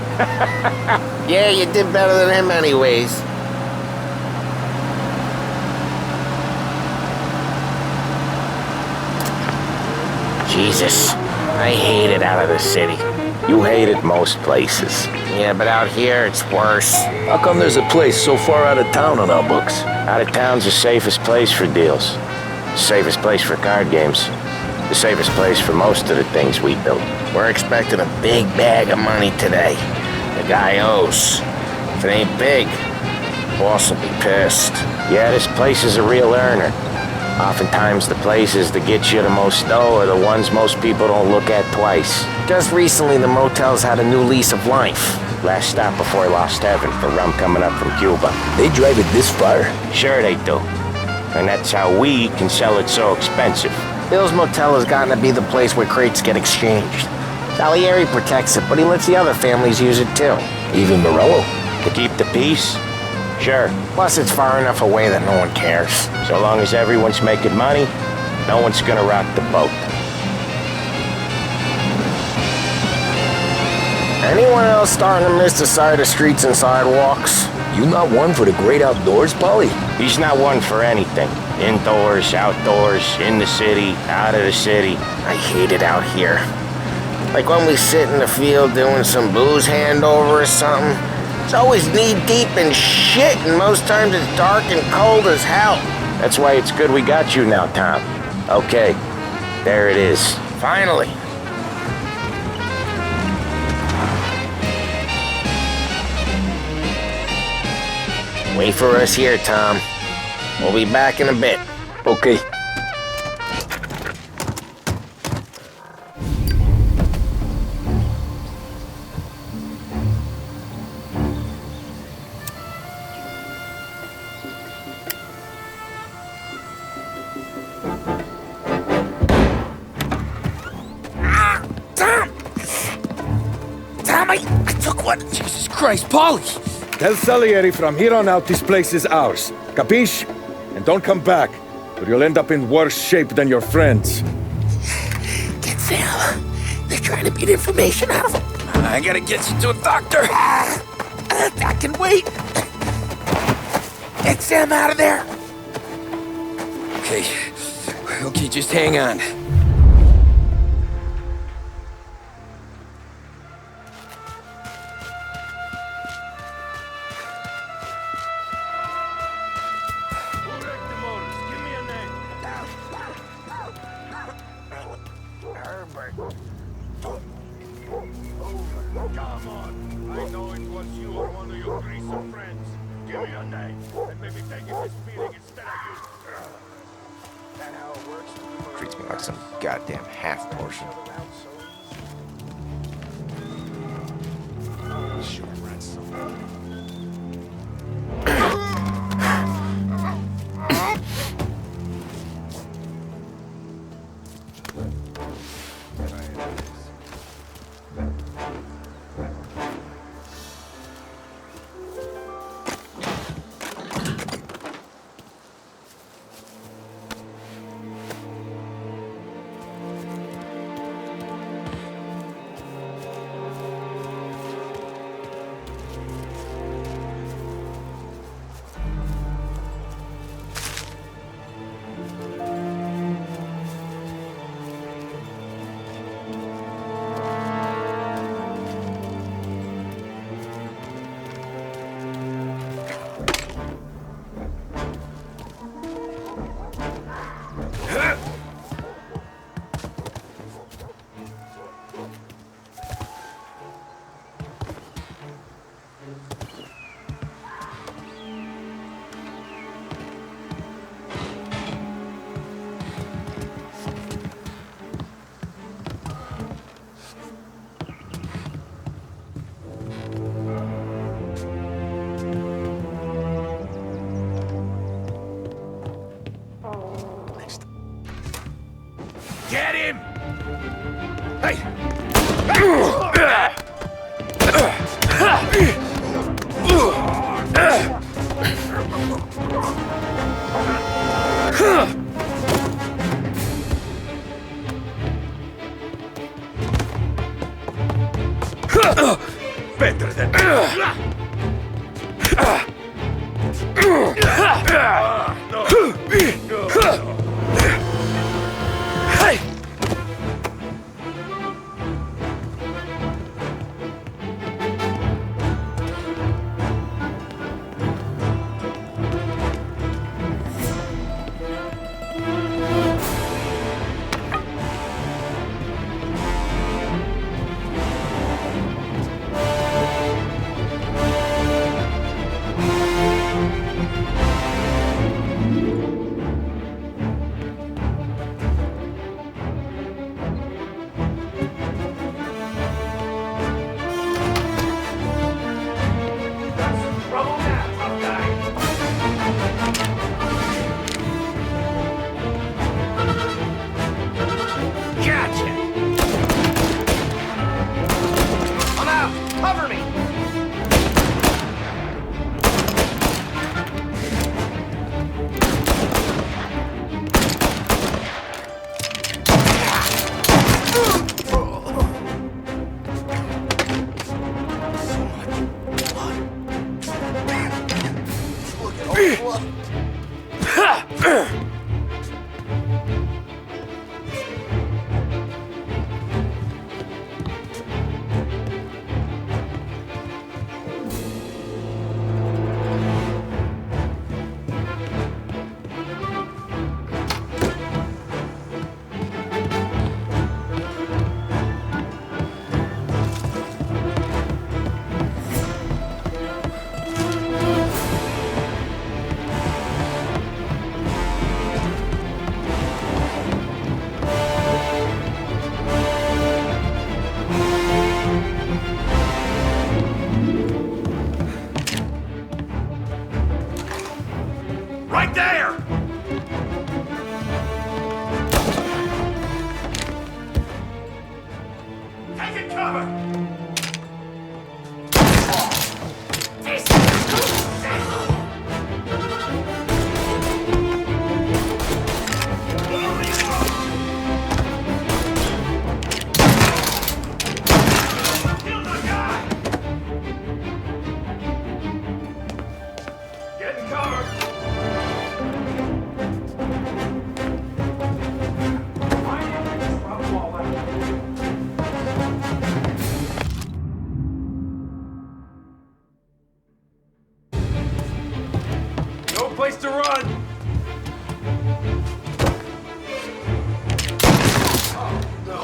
Yeah, you did better than him anyways. Jesus, I hate it out of the city. You hate it most places. Yeah, but out here, it's worse. How come there's a place so far out of town on our books? Out of town's the safest place for deals. The safest place for card games. The safest place for most of the things we build. We're expecting a big bag of money today. The guy owes. If it ain't big, boss will be pissed. Yeah, this place is a real earner. Oftentimes the places that get you the most dough are the ones most people don't look at twice. Just recently, the motel's had a new lease of life. Last stop before Lost Heaven for rum coming up from Cuba. They drive it this far? Sure they do. And that's how we can sell it so expensive. Bill's Motel has gotten to be the place where crates get exchanged. Salieri protects it, but he lets the other families use it too. Even Morello? To keep the peace? Sure. Plus, it's far enough away that no one cares. So long as everyone's making money, no one's gonna rock the boat. Anyone else starting to miss the sight of streets and sidewalks? You not one for the great outdoors, Polly? He's not one for anything. Indoors, outdoors, in the city, out of the city. I hate it out here. Like when we sit in the field doing some booze handover or something. It's always knee-deep in shit, and most times it's dark and cold as hell. That's why it's good we got you now, Tom. Okay, there it is. Finally. Wait for us here, Tom. We'll be back in a bit. Okay. I took one. Jesus Christ, Polly! Tell Salieri from here on out this place is ours. Capiche? And don't come back, or you'll end up in worse shape than your friends. Get Sam. They're trying to beat information out of him. I gotta get you to a doctor. I can wait. Get Sam out of there. Okay. Okay, just hang on. Come on. I know it was you or one of your greasy friends. Give me your name, and maybe take this beating instead of you. That how it works? Treats me like some goddamn half portion. Sure, ransom. Right there! Taking cover! Kill the guy! Getting covered! No place to run! Oh, no.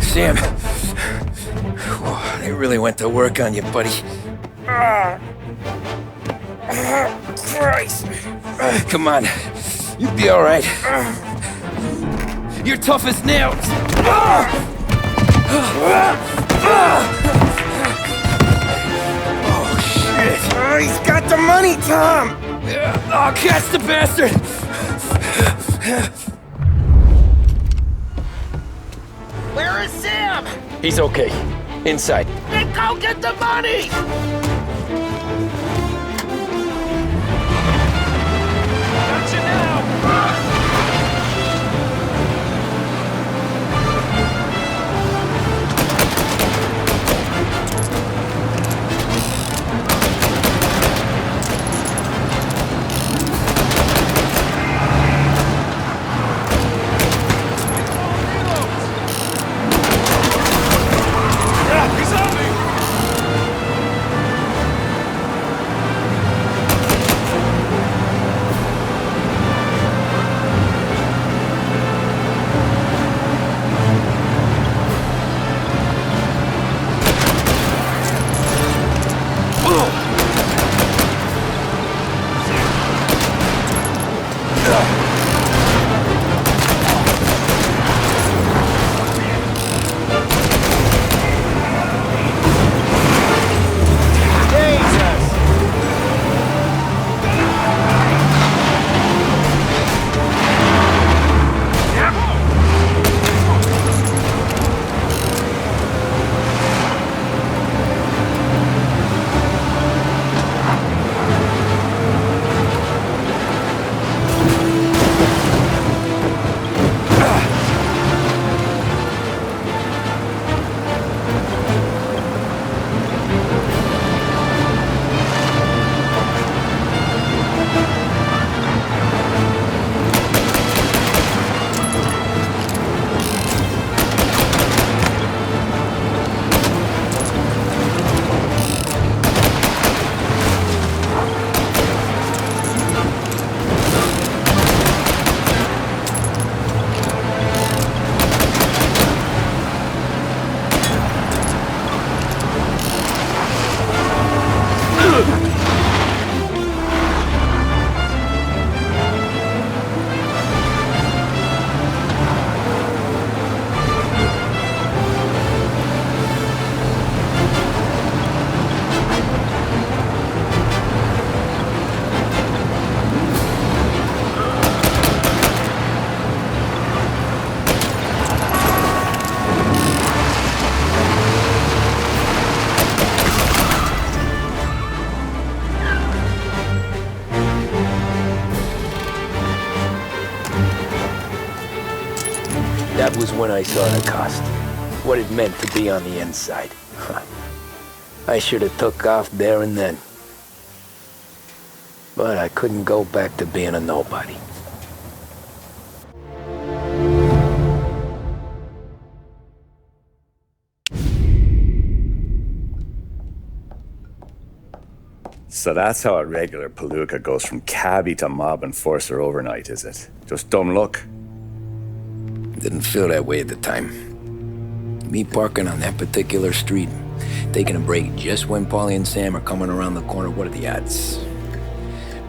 Sam. Whoa, they really went to work on you, buddy. Christ. Come on. You'll be all right. You're tough as nails. Oh, shit. Oh, he's got the money, Tom! Oh, catch the bastard! Where is Sam? He's okay. Inside. Then go get the money! Got you now! He's on me! was when I saw the cost. What it meant to be on the inside. I should have took off there and then. But I couldn't go back to being a nobody. So that's how a regular palooka goes from cabbie to mob enforcer overnight, is it? Just dumb luck? Didn't feel that way at the time. Me parking on that particular street, taking a break just when Paulie and Sam are coming around the corner, what are the odds?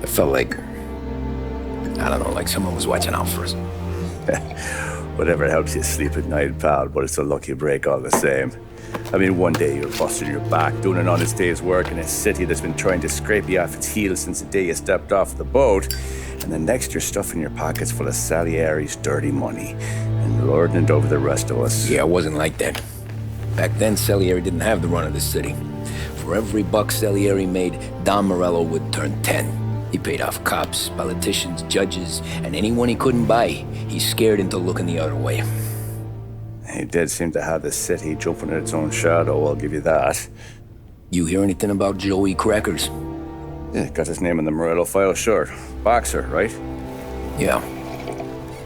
It felt like, I don't know, like someone was watching out for us. Whatever helps you sleep at night, pal, but it's a lucky break all the same. I mean, one day you're busting your back, doing an honest day's work in a city that's been trying to scrape you off its heels since the day you stepped off the boat, and the next you're stuffing your pockets full of Salieri's dirty money and lording it over the rest of us. Yeah, it wasn't like that. Back then, Salieri didn't have the run of the city. For every buck Salieri made, Don Morello would turn 10. He paid off cops, politicians, judges, and anyone he couldn't buy, he scared into looking the other way. He did seem to have the city jumping at its own shadow, I'll give you that. You hear anything about Joey Crackers? Yeah, got his name in the Morello file, sure. Boxer, right? Yeah,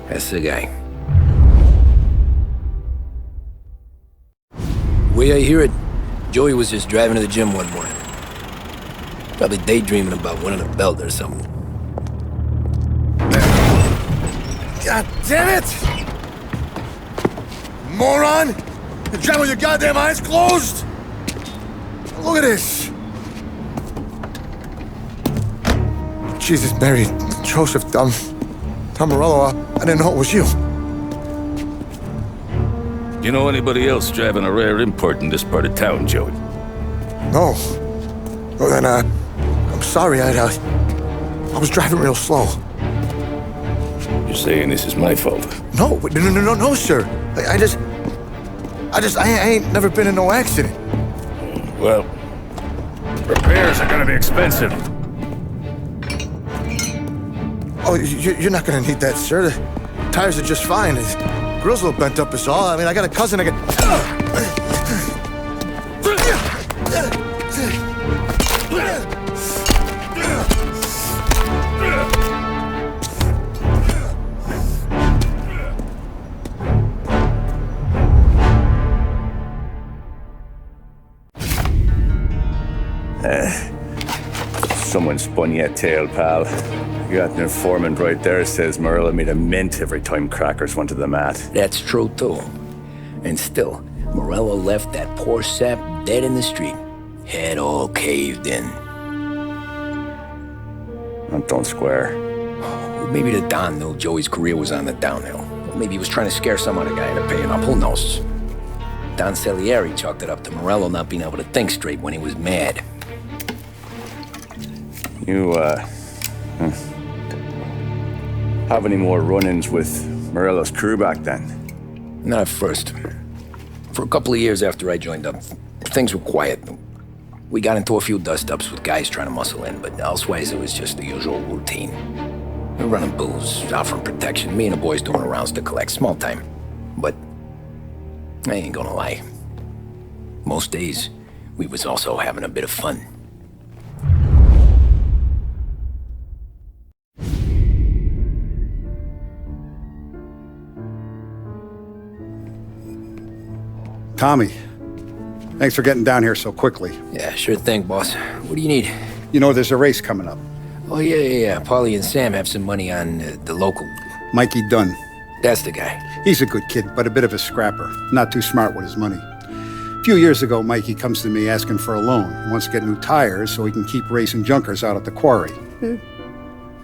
that's the guy. Way I hear it, Joey was just driving to the gym one morning. Probably daydreaming about winning a belt or something. God damn it! Moron! You're driving with your goddamn eyes closed! Look at this! Jesus, Mary, Joseph, Tom Morello, I didn't know it was you. You know anybody else driving a rare import in this part of town, Joey? No. Well, then, I'm sorry, I was driving real slow. You're saying this is my fault? No, sir. I ain't never been in no accident. Well, repairs are gonna be expensive. Oh, you're not gonna need that, sir. The tires are just fine. The grill's a little bent up is all. I mean, I got a cousin Someone spun you a tale, pal. You got an informant right there says Morello made a mint every time Crackers went to the mat. That's true, too. And still, Morello left that poor sap dead in the street. Head all caved in. Don't square. Well, maybe the Don knew Joey's career was on the downhill. Or maybe he was trying to scare some other guy into paying up. Who knows? Don Salieri chalked it up to Morello not being able to think straight when he was mad. You, have any more run-ins with Morello's crew back then? Not at first. For a couple of years after I joined up, things were quiet. We got into a few dust-ups with guys trying to muscle in, but elsewise it was just the usual routine. We were running booze, offering protection, me and the boys doing rounds to collect, small time. But I ain't gonna lie. Most days, we was also having a bit of fun. Tommy, thanks for getting down here so quickly. Yeah, sure thing, boss. What do you need? You know, there's a race coming up. Oh, yeah. Paulie and Sam have some money on the local. Mikey Dunn. That's the guy. He's a good kid, but a bit of a scrapper. Not too smart with his money. A few years ago, Mikey comes to me asking for a loan. He wants to get new tires so he can keep racing junkers out at the quarry.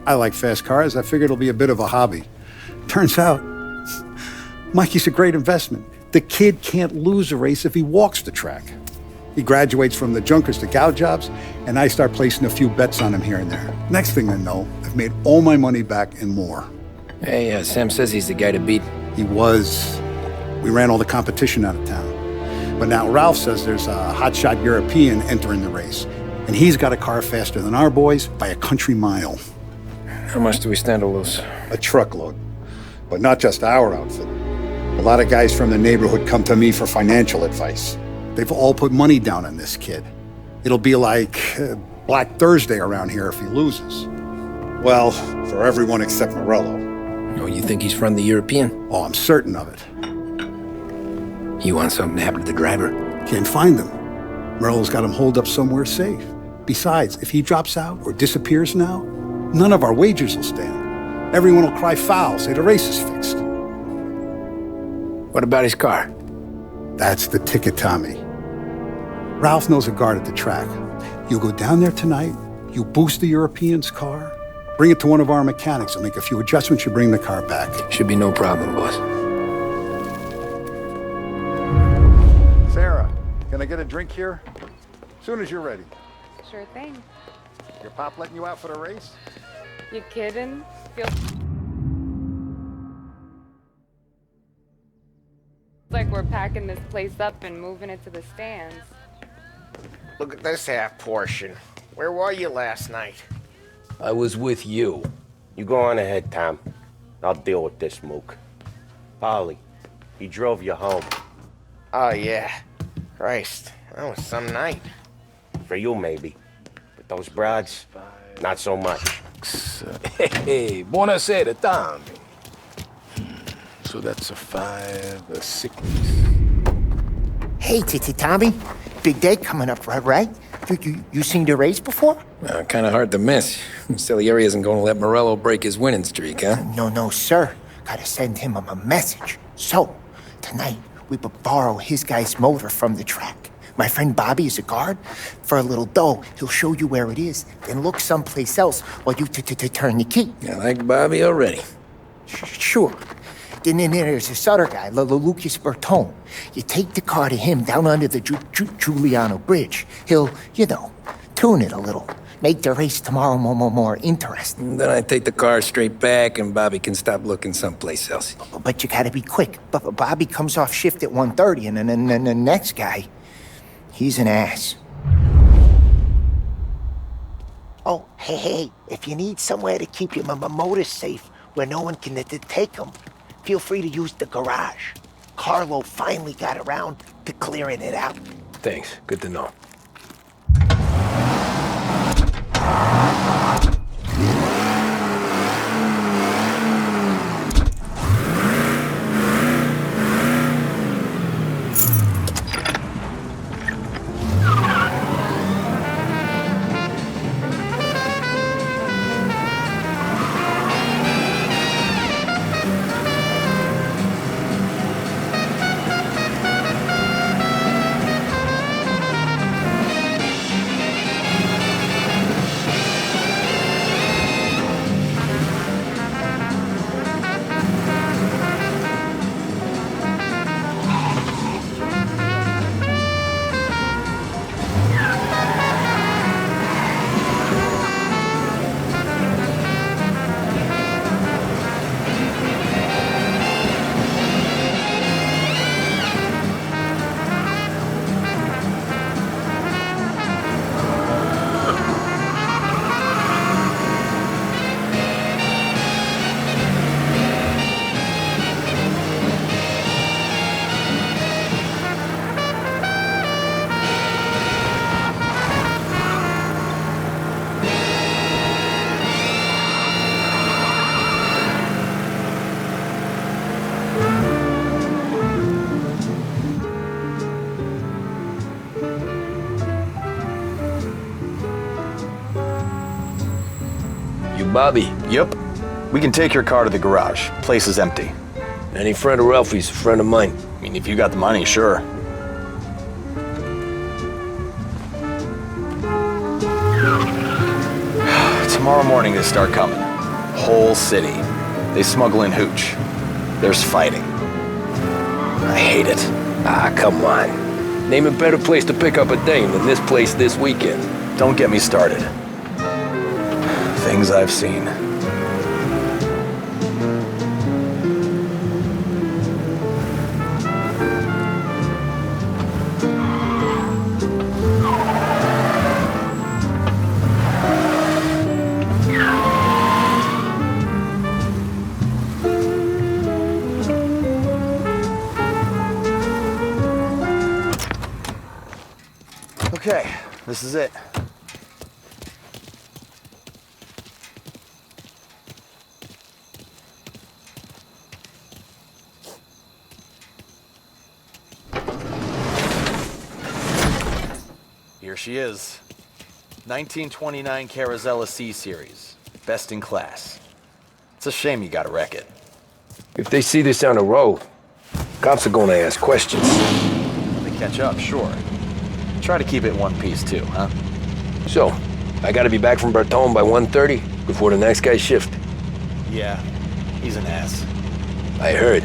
I like fast cars. I figured it'll be a bit of a hobby. Turns out, Mikey's a great investment. The kid can't lose a race if he walks the track. He graduates from the junkers to gal jobs, and I start placing a few bets on him here and there. Next thing I know, I've made all my money back and more. Hey, Sam says he's the guy to beat. He was. We ran all the competition out of town. But now Ralph says there's a hotshot European entering the race, and he's got a car faster than our boys by a country mile. How much do we stand to lose? A truckload. But not just our outfit. A lot of guys from the neighborhood come to me for financial advice. They've all put money down on this kid. It'll be like Black Thursday around here if he loses. Well, for everyone except Morello. Oh, you think he's from the European? Oh, I'm certain of it. You want something to happen to the driver? Can't find him. Morello's got him holed up somewhere safe. Besides, if he drops out or disappears now, none of our wagers will stand. Everyone will cry foul, say the race is fixed. What about his car? That's the ticket, Tommy. Ralph knows a guard at the track. You go down there tonight, you boost the European's car, bring it to one of our mechanics, and make a few adjustments, you bring the car back. Should be no problem, boss. Sarah, can I get a drink here? As soon as you're ready. Sure thing. Your pop letting you out for the race? You kidding? Feels like we're packing this place up and moving it to the stands. Look at this half portion. Where were you last night? I was with you. You go on ahead, Tom. I'll deal with this mook. Polly, he drove you home. Oh, yeah. Christ, that was some night. For you, maybe. But those broads, not so much. Hey, buonasera, Tommy. So that's a 5, a 6. Hey, Tommy. Big day coming up, right? You seen the race before? Kind of hard to miss. Salieri isn't going to let Morello break his winning streak, huh? No, sir. Gotta send him a message. So, tonight, we borrow his guy's motor from the track. My friend Bobby is a guard. For a little dough, he'll show you where it is, then look someplace else while you turn the key. I like Bobby already. Sure. Then there's this other guy, Lucas Bertone. You take the car to him down under the Giuliano Bridge. He'll, tune it a little. Make the race tomorrow more interesting. Then I take the car straight back and Bobby can stop looking someplace else. But you gotta be quick. But Bobby comes off shift at 1:30 and then the next guy, he's an ass. Oh, hey, if you need somewhere to keep your motor safe where no one can take them, feel free to use the garage. Carlo finally got around to clearing it out. Thanks. Good to know. Bobby. Yep. We can take your car to the garage. Place is empty. Any friend of Ralphie's, a friend of mine. I mean, if you got the money, sure. Tomorrow morning they start coming. Whole city. They smuggle in hooch. There's fighting. I hate it. Ah, come on. Name a better place to pick up a dame than this place this weekend. Don't get me started. Things I've seen. This is it. Here she is. 1929 Carazella C-Series. Best in class. It's a shame you gotta wreck it. If they see this on the road, cops are gonna ask questions. They catch up, sure. Try to keep it in one piece too, huh? So, I gotta be back from Bertone by 1:30 before the next guy's shift. Yeah, he's an ass. I heard.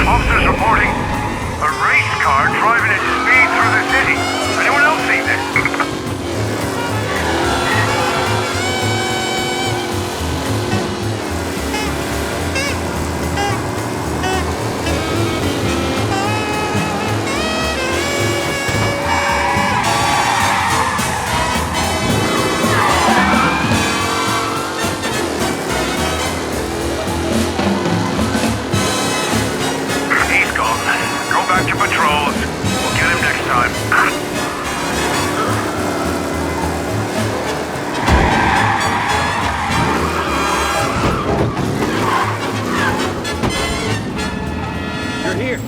Officers reporting a race car driving at speed through the city. Anyone else seen this? Go back to patrols. We'll get him next time. You're here.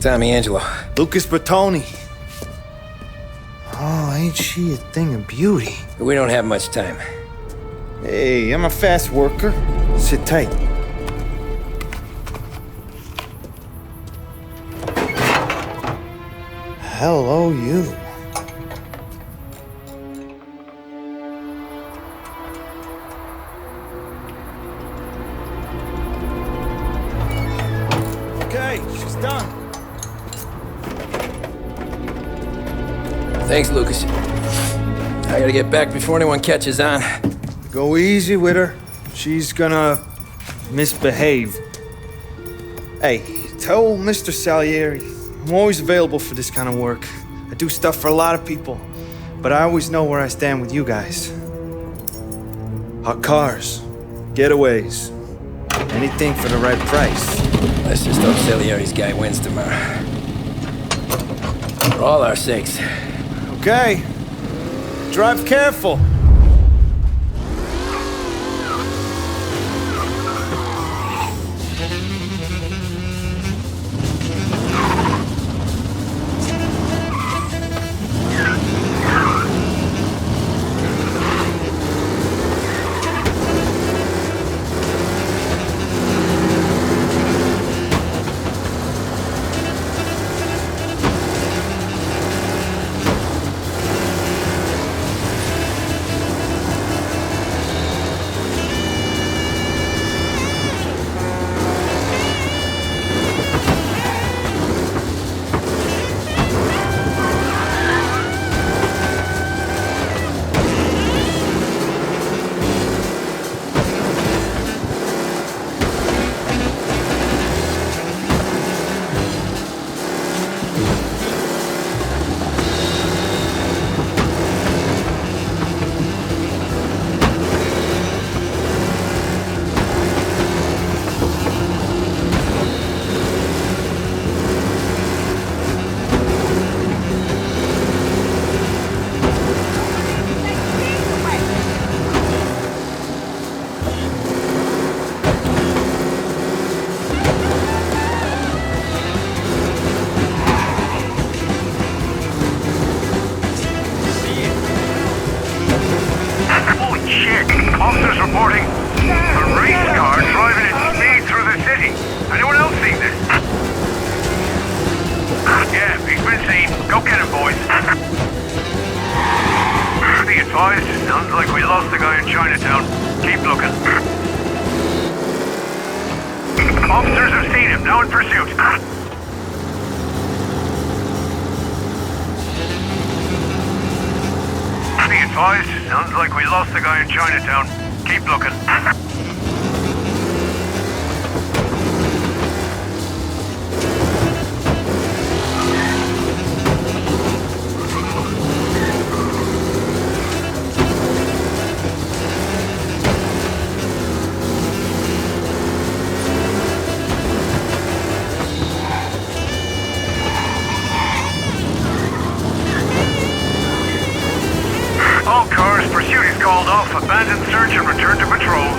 Tommy Angelo. Lucas Bertoni. Oh, ain't she a thing of beauty? We don't have much time. Hey, I'm a fast worker. Sit tight. Hello, you. Okay, she's done. Thanks, Lucas. I gotta get back before anyone catches on. Go easy with her. She's gonna misbehave. Hey, tell Mr. Salieri I'm always available for this kind of work. I do stuff for a lot of people, but I always know where I stand with you guys. Hot cars, getaways, anything for the right price. Let's just hope Salieri's guy wins tomorrow. For all our sakes. Okay. Drive careful. lost the guy in Chinatown. Keep looking. Officers have seen him, now in pursuit. Be advised, sounds like we lost the guy in Chinatown. Keep looking. All cars, pursuit is called off. Abandon search and return to patrols.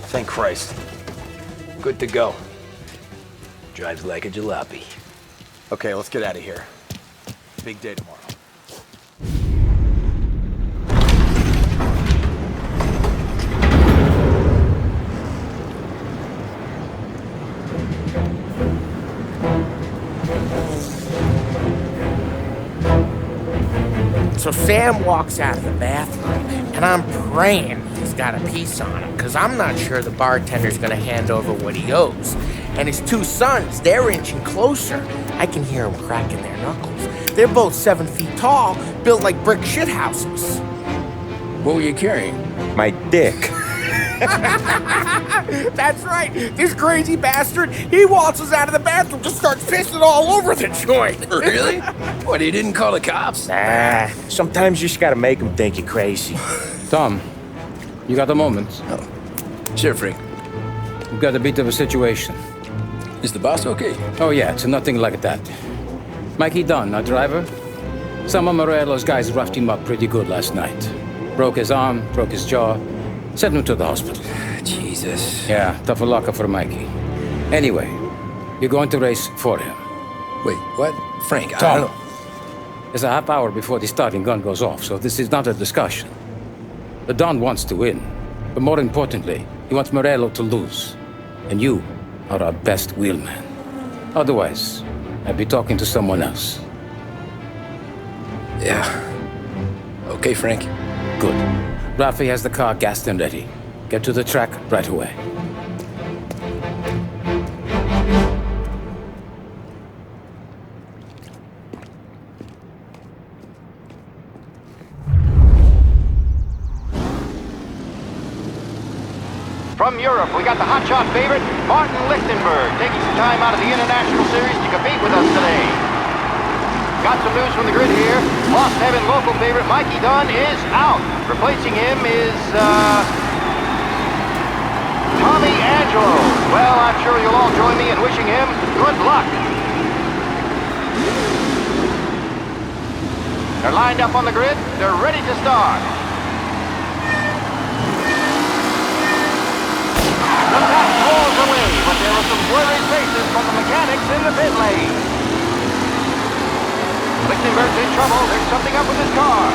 Thank Christ. Good to go. Drives like a jalopy. Okay, let's get out of here. Big day tomorrow. So Sam walks out of the bathroom, and I'm praying he's got a piece on him, because I'm not sure the bartender's gonna hand over what he owes. And his two sons, they're inching closer. I can hear them cracking their knuckles. They're both 7 feet tall, built like brick shithouses. What were you carrying? My dick. That's right. This crazy bastard, he waltzes out of the bathroom, just starts pissing all over the joint. Really? What, he didn't call the cops? Nah, sometimes you just gotta make them think you're crazy. Tom, you got a moment? Oh. Sure, Frank. We've got a bit of a situation. Is the boss okay? Oh yeah, it's nothing like that. Mikey Dunn, our driver. Some of Morello's guys roughed him up pretty good last night. Broke his arm, broke his jaw. Sent him to the hospital. Jesus. Yeah, tough luck for Mikey. Anyway, you're going to race for him. Wait, what? Frank, I Tom, don't know. there's a half hour before the starting gun goes off, so this is not a discussion. The Don wants to win, but more importantly, he wants Morello to lose. And you are our best wheelman. Otherwise, I'd be talking to someone else. Yeah. Okay, Frank. Good. Rafi has the car gassed and ready. Get to the track right away. From Europe, we got the hotshot favorite, Martin Lichtenberg, taking some time out of the International Series to compete with us today. Got some news from the grid here. Lost Heaven local favorite Mikey Dunn is out. Replacing him is, Tommy Angelo. Well, I'm sure you'll all join me in wishing him good luck. They're lined up on the grid. They're ready to start. The pack rolls away, but there are some worried faces from the mechanics in the pit lane. Lichtenberg's in trouble. There's something up with his car.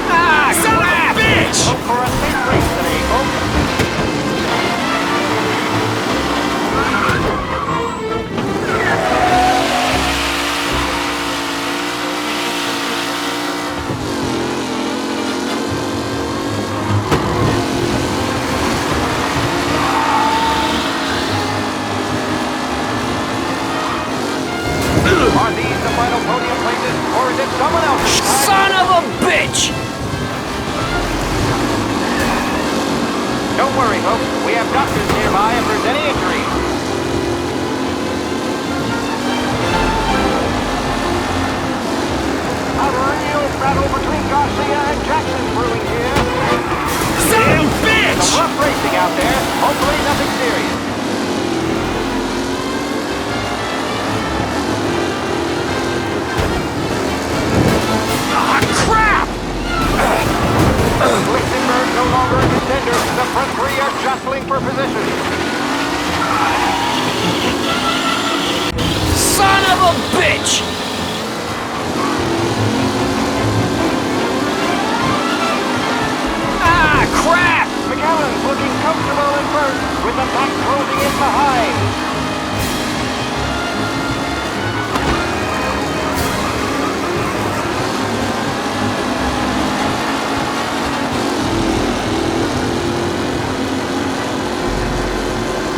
Ah, son of a bitch! Look for a safe race today, folks. Are these the final podium places for with the pack closing in behind.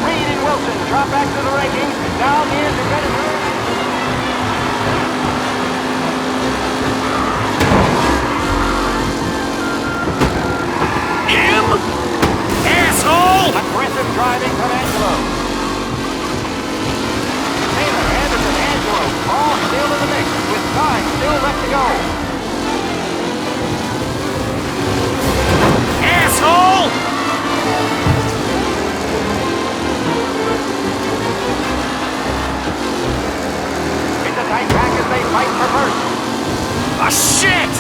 Reed and Wilson drop back to the rankings, now near competitor. Asshole! Aggressive driving from Angelo. Taylor, Anderson, Angelo, all still in the mix, with time still left to go. Asshole! It's a tight pack as they fight for first. Ah, shit!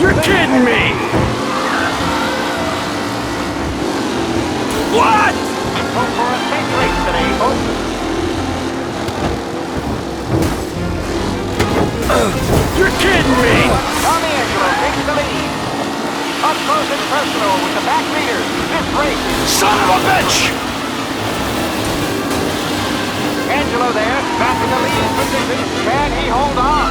You're kidding me! What? Go for a safe race today, folks. You're kidding me! Tommy Angelo takes the lead. Up close and personal with the back leader. This race. Son of a bitch! Angelo there, back in the leading position. Can he hold on?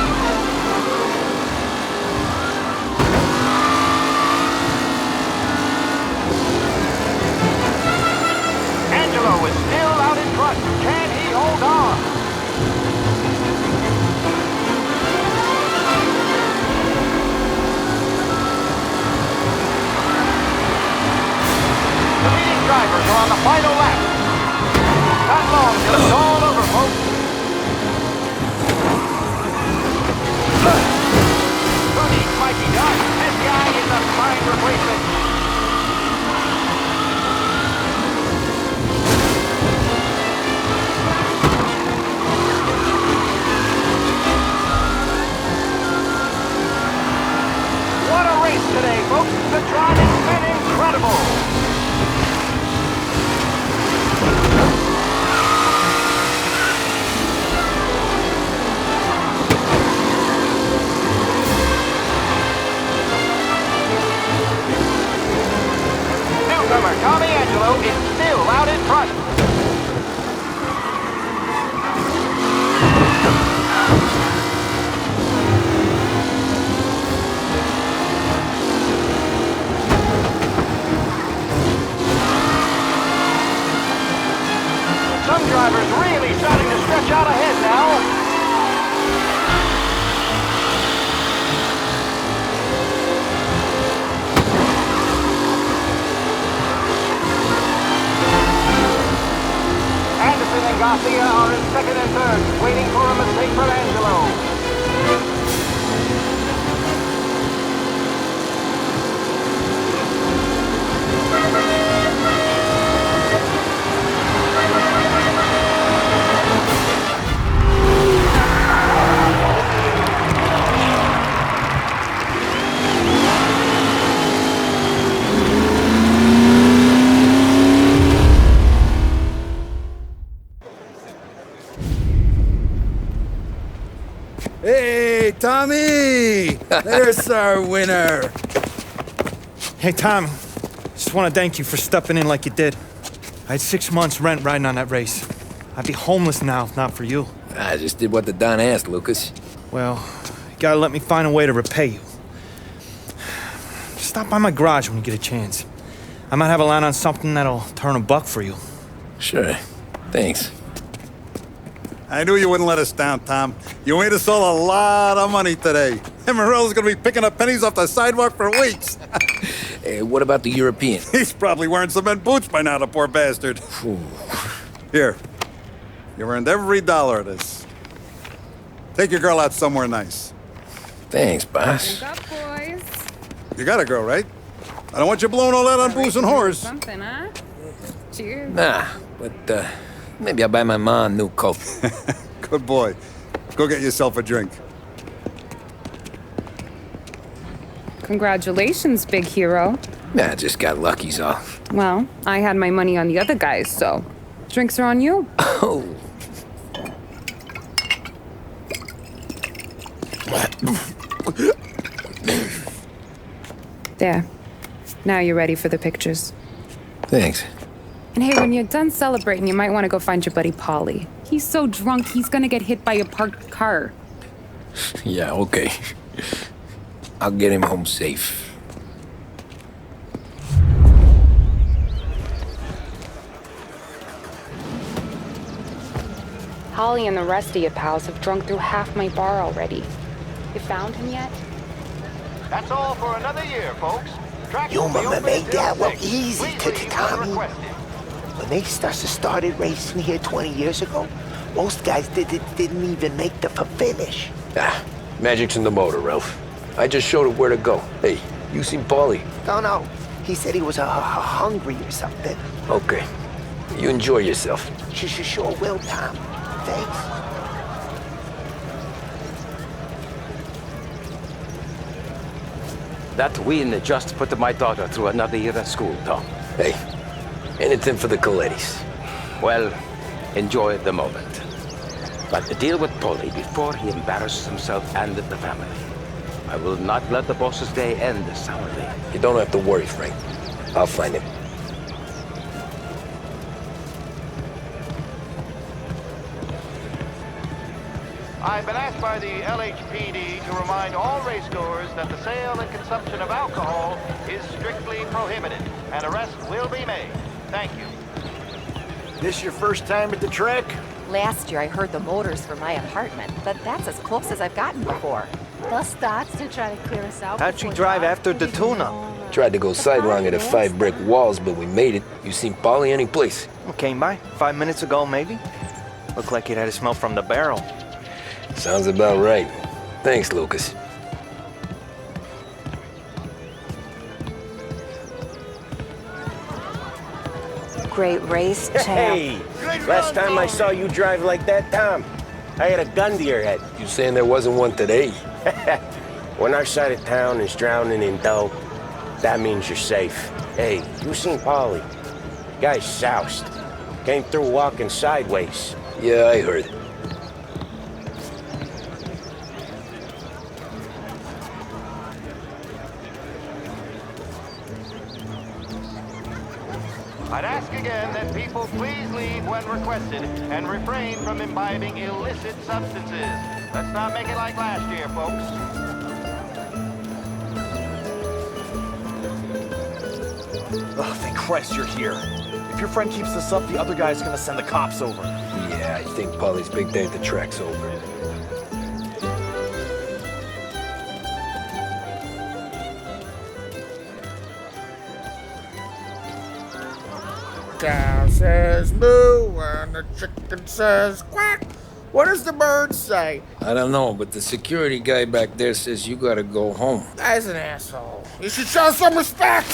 Angelo is still out in front. Can he hold on? The leading drivers are on the final lap. Not long till it's all over, folks. Who needs Mikey Duck? This guy is a fine replacement. What a race today, folks. The driving's been incredible. Newcomer Tommy Angelo is still out in front. Some drivers really starting to stretch out ahead now. Anderson and Garcia are in second and third, waiting for a mistake from Angelo. Hey, Tommy! There's our winner. Hey, Tommy. Just want to thank you for stepping in like you did. I had 6 months rent riding on that race. I'd be homeless now if not for you. I just did what the Don asked, Lucas. Well, you gotta let me find a way to repay you. Stop by my garage when you get a chance. I might have a line on something that'll turn $1 for you. Sure. Thanks. I knew you wouldn't let us down, Tom. You made us all a lot of money today. And Morello's gonna be picking up pennies off the sidewalk for weeks. Hey, what about the European? He's probably wearing cement boots by now, the poor bastard. Here. You earned every dollar of this. Take your girl out somewhere nice. Thanks, boss. Wake up, boys. You got a girl, right? I don't want you blowing all that on booze and whores. Something, huh? Cheers. Nah, but maybe I'll buy my mom a new coat. Good boy. Go get yourself a drink. Congratulations, big hero. Nah, just got lucky's all. Well, I had my money on the other guys, so drinks are on you. Oh. There. Now you're ready for the pictures. Thanks. And hey, when you're done celebrating, you might want to go find your buddy Paulie. He's so drunk, he's gonna get hit by a parked car. Yeah, okay. I'll get him home safe. Holly and the rest of your pals have drunk through half my bar already. You found him yet? That's all for another year, folks. Track Your will be mama open made until that look 6. easy Please to leave Tommy. when requested. When they started racing here 20 years ago, most guys didn't even make the finish. Ah, magic's in the motor, Ralph. I just showed it where to go. Hey, you seen Paulie? No. He said he was hungry or something. Okay. You enjoy yourself. Sure will, Tom. Thanks. That win just put my daughter through another year at school, Tom. Hey, anything for the Colettis. Well, enjoy the moment. But deal with Paulie before he embarrasses himself and the family. I will not let the boss's day end sourly. You don't have to worry, Frank. I'll find him. I've been asked by the LHPD to remind all racegoers that the sale and consumption of alcohol is strictly prohibited, and arrests will be made. Thank you. This your first time at the track? Last year I heard the motors for my apartment, but that's as close as I've gotten before. They'll start to try to clear us out. How'd you drive after the tuna? Tried to go sidelong at the 5 brick walls, but we made it. You seen Paulie any place? Came by 5 minutes ago, maybe. Looked like it had a smell from the barrel. Sounds about right. Thanks, Lucas. Great race, champ. Hey! Last time I saw you drive like that, Tom, I had a gun to your head. You saying there wasn't one today? When our side of town is drowning in dope, that means you're safe. Hey, you seen Paulie? Guy's soused. Came through walking sideways. Yeah, I heard. I'd ask again that people please leave when requested and refrain from imbibing illicit substances. Let's not make it like last year, folks. Oh, thank Christ you're here. If your friend keeps this up, the other guy's gonna send the cops over. Yeah, I think Paulie's big day at the track's over. Cow says moo and the chicken says quack. What does the bird say? I don't know, but the security guy back there says you gotta go home. Guy's an asshole. You should show some respect.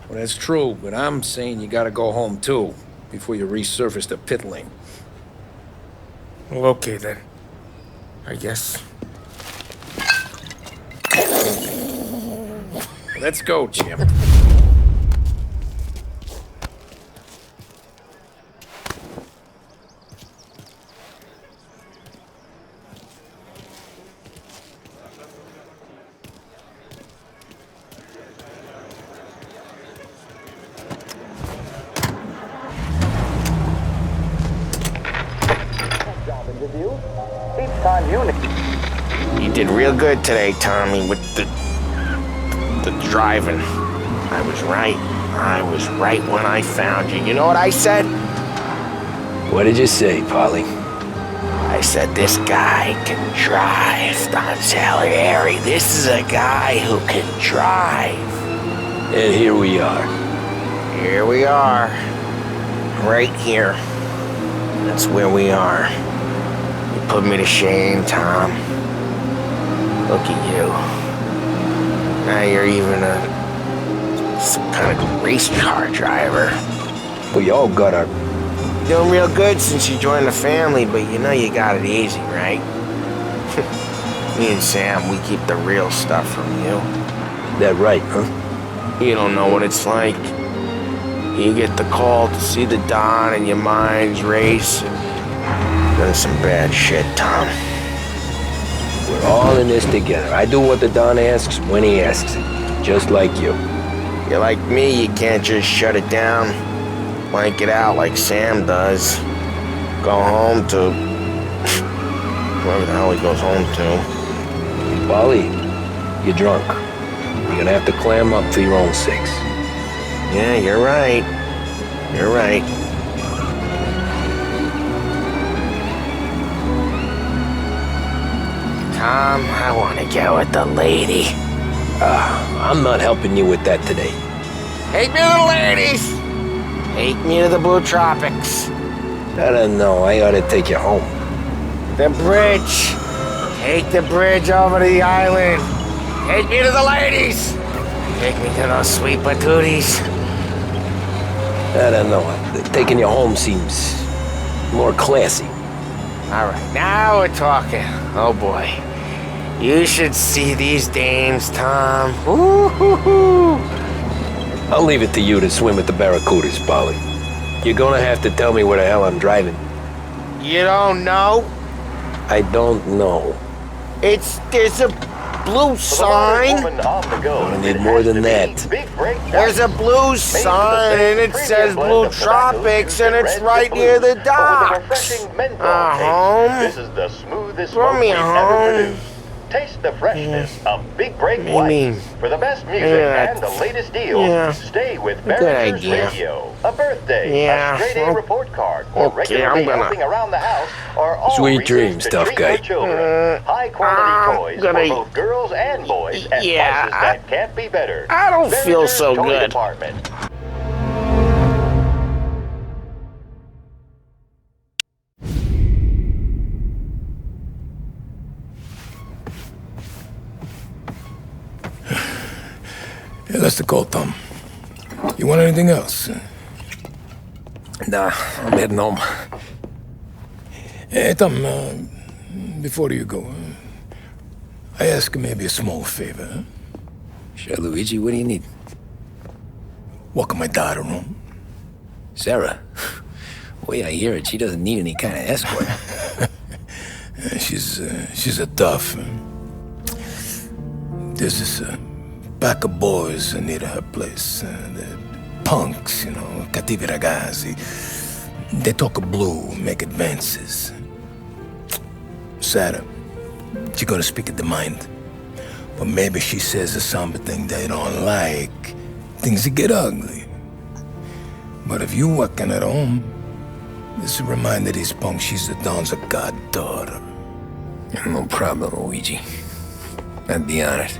Well, that's true, but I'm saying you gotta go home too, before you resurface the pit lane. Well, okay then. I guess. Let's go, Jim. You did real good today, Tommy, with the driving. I was right. I was right when I found you. You know what I said? What did you say, Paulie? I said, this guy can drive, Don Salieri. This is a guy who can drive. And here we are. Here we are. Right here. That's where we are. You put me to shame, Tom. Look at you. Now you're even some kind of race car driver. We all got our... Doing real good since you joined the family, but you know you got it easy, right? Me and Sam, we keep the real stuff from you. That right, huh? You don't know what it's like. You get the call to see the Don and your minds race. Done some bad shit, Tom. We're all in this together. I do what the Don asks when he asks it. Just like you. You're like me, you can't just shut it down. Blank it out like Sam does. Go home to... whoever the hell he goes home to. Polly, you're drunk. You're gonna have to clam up for your own sakes. Yeah, you're right. You're right. Tom, I want to go with the lady. I'm not helping you with that today. Take me to the ladies! Take me to the Blue Tropics. I don't know. I ought to take you home. The bridge. Take the bridge over to the island. Take me to the ladies. Take me to those sweet patooties. I don't know. Taking you home seems more classy. All right, now we're talking. Oh boy. You should see these dames, Tom. Ooh. I'll leave it to you to swim with the barracudas, Polly. You're gonna have to tell me where the hell I'm driving. You don't know? I don't know. There's a blue sign. I need more than that. There's a blue sign and it says Blue Tropics and it's right near the docks. Home. This is the smoothest Throw smoke me we've ever home. produced. Taste the freshness of Big Break White. For the best music and the latest deals, stay with Barringers Radio. A birthday, a straight A report card, or regularly helping around the house are all Sweet reasons dreams, to tough treat guy. your children. High quality toys for both girls and boys at prices that can't be better. I don't feel so Toy good. Department. Yeah, that's the call, Tom. You want anything else? Nah, I'm heading home. Hey, Tom, before you go, I ask maybe a small favor. Huh? Sure, Luigi, what do you need? Walk my daughter home. Sarah? The way I hear it, she doesn't need any kind of escort. She's a tough. There's this pack of boys near her place. They're punks, cattivi ragazzi. They talk blue, make advances. Sarah, she's gonna speak at the mind. But maybe she says something they don't like. Things get ugly. But if you walking at home, this will remind these punks she's the Don's goddaughter. No problem, Luigi. I'd be honored.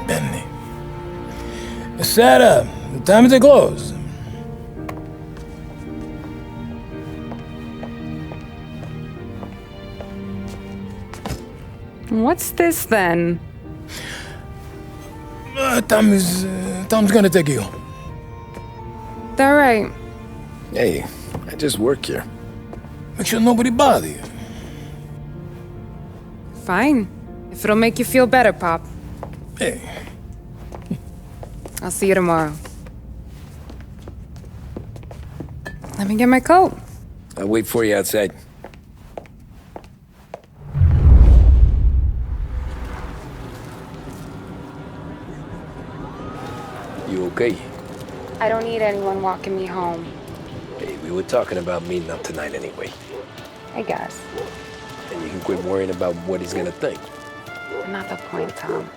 Benny. Sarah, time to close. What's this then? Tom's gonna take you home. All right. Hey, I just work here. Make sure nobody bother you. Fine. If it'll make you feel better, Pop. Hey. I'll see you tomorrow. Let me get my coat. I'll wait for you outside. You okay? I don't need anyone walking me home. Hey, we were talking about meeting up tonight anyway. I guess. And you can quit worrying about what he's gonna think. Not the point, Tom.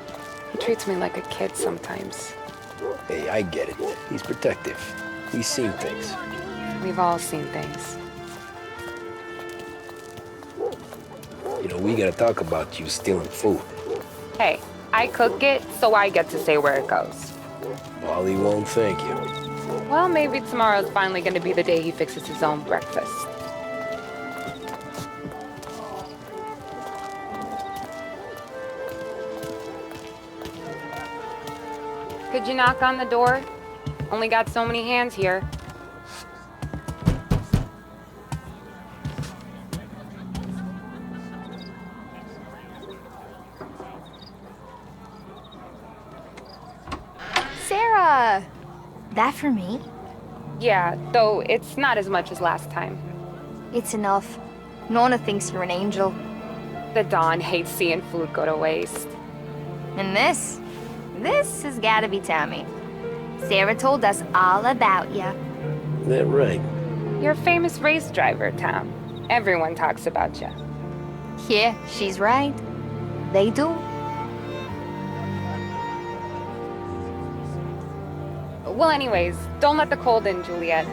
He treats me like a kid sometimes. Hey, I get it. He's protective. He's seen things. We've all seen things. We gotta talk about you stealing food. Hey, I cook it, so I get to say where it goes. Wally won't thank you. Well, maybe tomorrow's finally gonna be the day he fixes his own breakfast. Could you knock on the door? Only got so many hands here. That for me? Yeah, though it's not as much as last time. It's enough. Nona thinks you're an angel. The Don hates seeing food go to waste. And this has gotta be Tommy. Sarah told us all about ya. That right? You're a famous race driver, Tom. Everyone talks about you. Yeah, she's right. They do. Well, anyways, don't let the cold in, Juliet.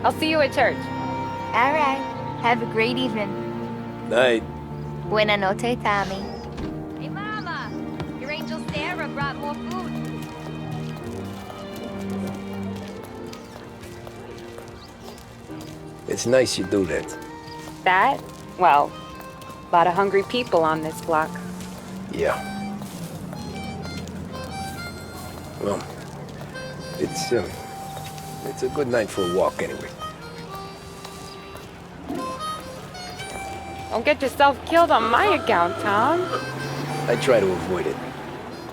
I'll see you at church. All right. Have a great evening. Night. Buena noche, Tommy. Hey, Mama! Your angel Sarah brought more food. It's nice you do that. That? Well, a lot of hungry people on this block. Yeah. Well, it's a good night for a walk anyway. Don't get yourself killed on my account, Tom. I try to avoid it.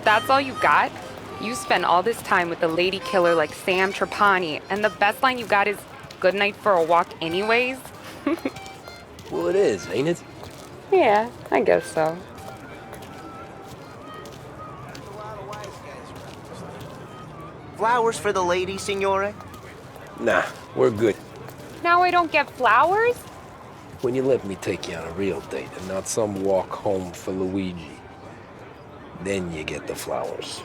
That's all you got? You spend all this time with a lady killer like Sam Trapani, and the best line you got is, "Good night for a walk anyways"? Well, it is, ain't it? Yeah, I guess so. Flowers for the lady, signore? Nah, we're good. Now I don't get flowers? When you let me take you on a real date and not some walk home for Luigi, then you get the flowers.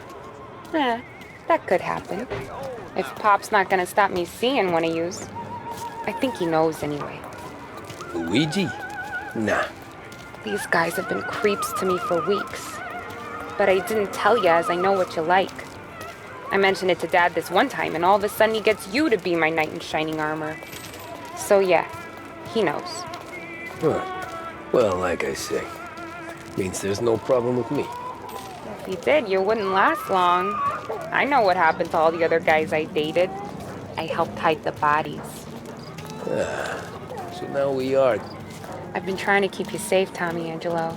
That could happen. If Pop's not gonna stop me seeing one of yous. I think he knows anyway. Luigi? Nah. These guys have been creeps to me for weeks. But I didn't tell you as I know what you like. I mentioned it to Dad this one time, and all of a sudden he gets you to be my knight in shining armor. So yeah, he knows. Huh. Well, like I say, means there's no problem with me. If he did, you wouldn't last long. I know what happened to all the other guys I dated. I helped hide the bodies. So now we are. I've been trying to keep you safe, Tommy Angelo.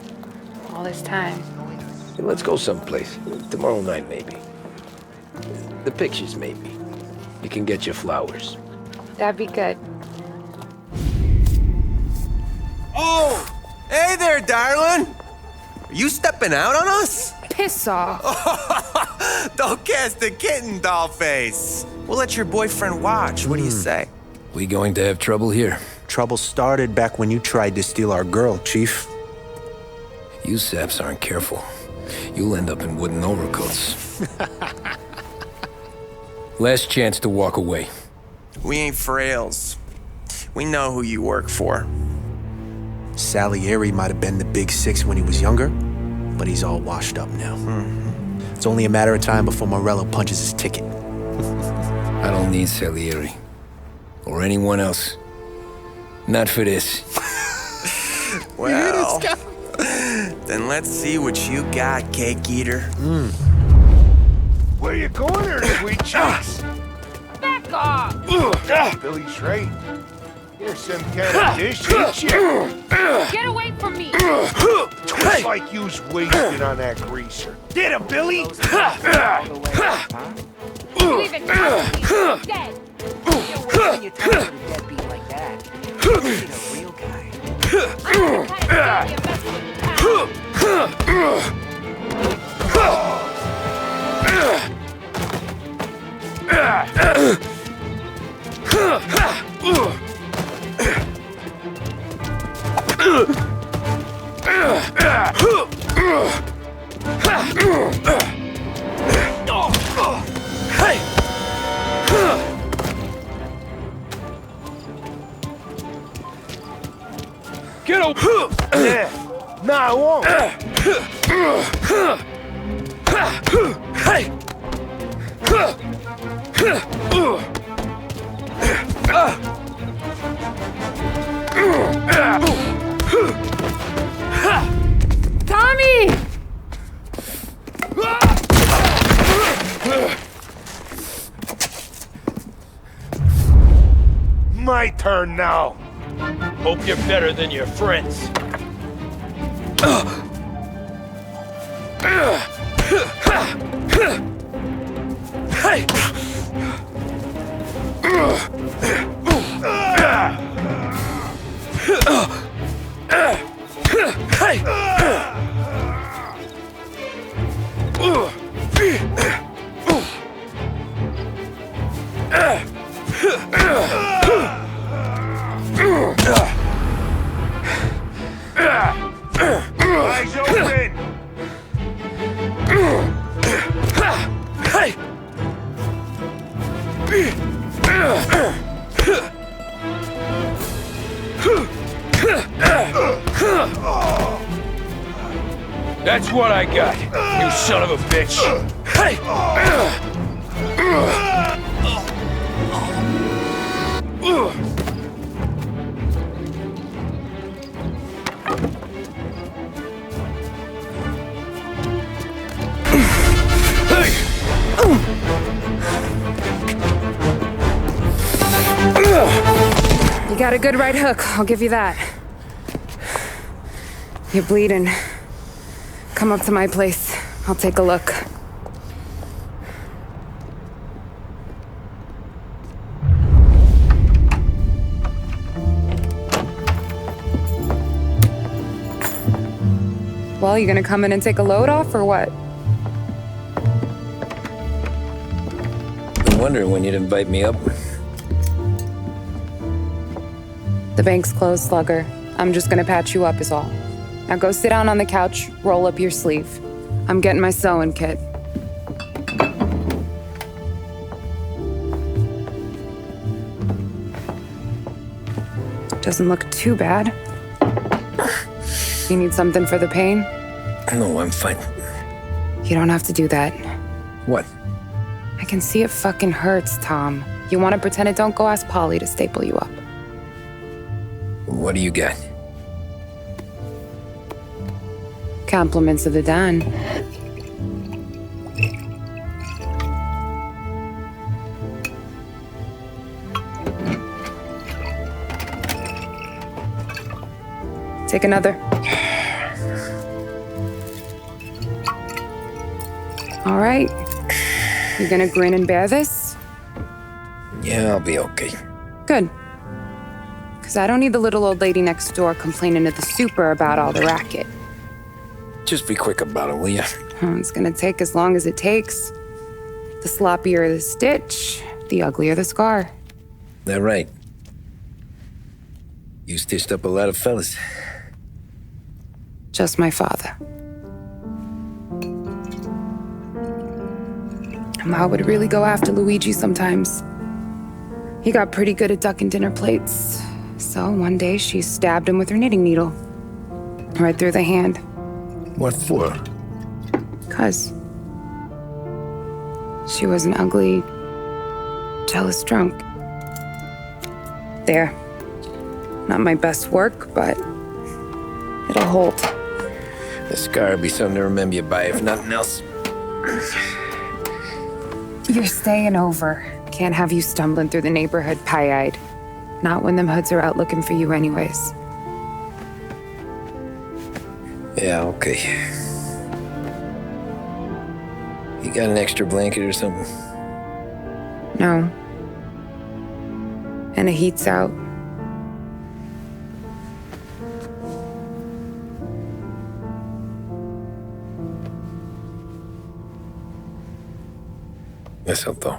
All this time. Hey, let's go someplace. Tomorrow night, maybe. The pictures, maybe. You can get your flowers. That'd be good. Oh! Hey there, darling! Are you stepping out on us? Piss off. Don't cast a kitten, dollface. We'll let your boyfriend watch. What do you say? We going to have trouble here? Trouble started back when you tried to steal our girl, Chief. You saps aren't careful. You'll end up in wooden overcoats. Last chance to walk away. We ain't frails. We know who you work for. Salieri might have been the big six when he was younger, but he's all washed up now. It's only a matter of time before Morello punches his ticket. I don't need Salieri. Or anyone else. Not for this. Well, then let's see what you got, cake eater. Where you going there, sweet cheeks? Back off! Billy Trey. You're some kind of dish, ain't you? Get away from me! Twist like you's wasted on that greaser. Get him, Billy! You even know he's dead! When you talk to a deadbeat like that, you're a real guy. I'm the kind of guy you mess with, Get over! Yeah. No, I won't. Tommy! My turn now. Hope you're better than your friends. You son of a bitch! Hey! You got a good right hook, I'll give you that. You're bleeding. Come up to my place. I'll take a look. Well, you gonna come in and take a load off, or what? Been wondering when you'd invite me up. The bank's closed, Slugger. I'm just gonna patch you up is all. Now go sit down on the couch, roll up your sleeve. I'm getting my sewing kit. Doesn't look too bad. You need something for the pain? No, I'm fine. You don't have to do that. What? I can see it fucking hurts, Tom. You want to pretend it don't? Go ask Polly to staple you up. What do you got? Compliments of the Don. Take another. All right. You gonna grin and bear this? Yeah, I'll be okay. Good. Because I don't need the little old lady next door complaining to the super about all the racket. Just be quick about it, will ya? It's gonna take as long as it takes. The sloppier the stitch, the uglier the scar. That right. You stitched up a lot of fellas. Just my father. Ma would really go after Luigi sometimes. He got pretty good at ducking dinner plates. So one day she stabbed him with her knitting needle. Right through the hand. What for? 'Cause she was an ugly, jealous drunk. There. Not my best work, but it'll hold. The scar will be something to remember you by, if nothing else. You're staying over. Can't have you stumbling through the neighborhood pie-eyed. Not when them hoods are out looking for you anyways. Yeah, okay. You got an extra blanket or something? No. And the heat's out. Eso todo.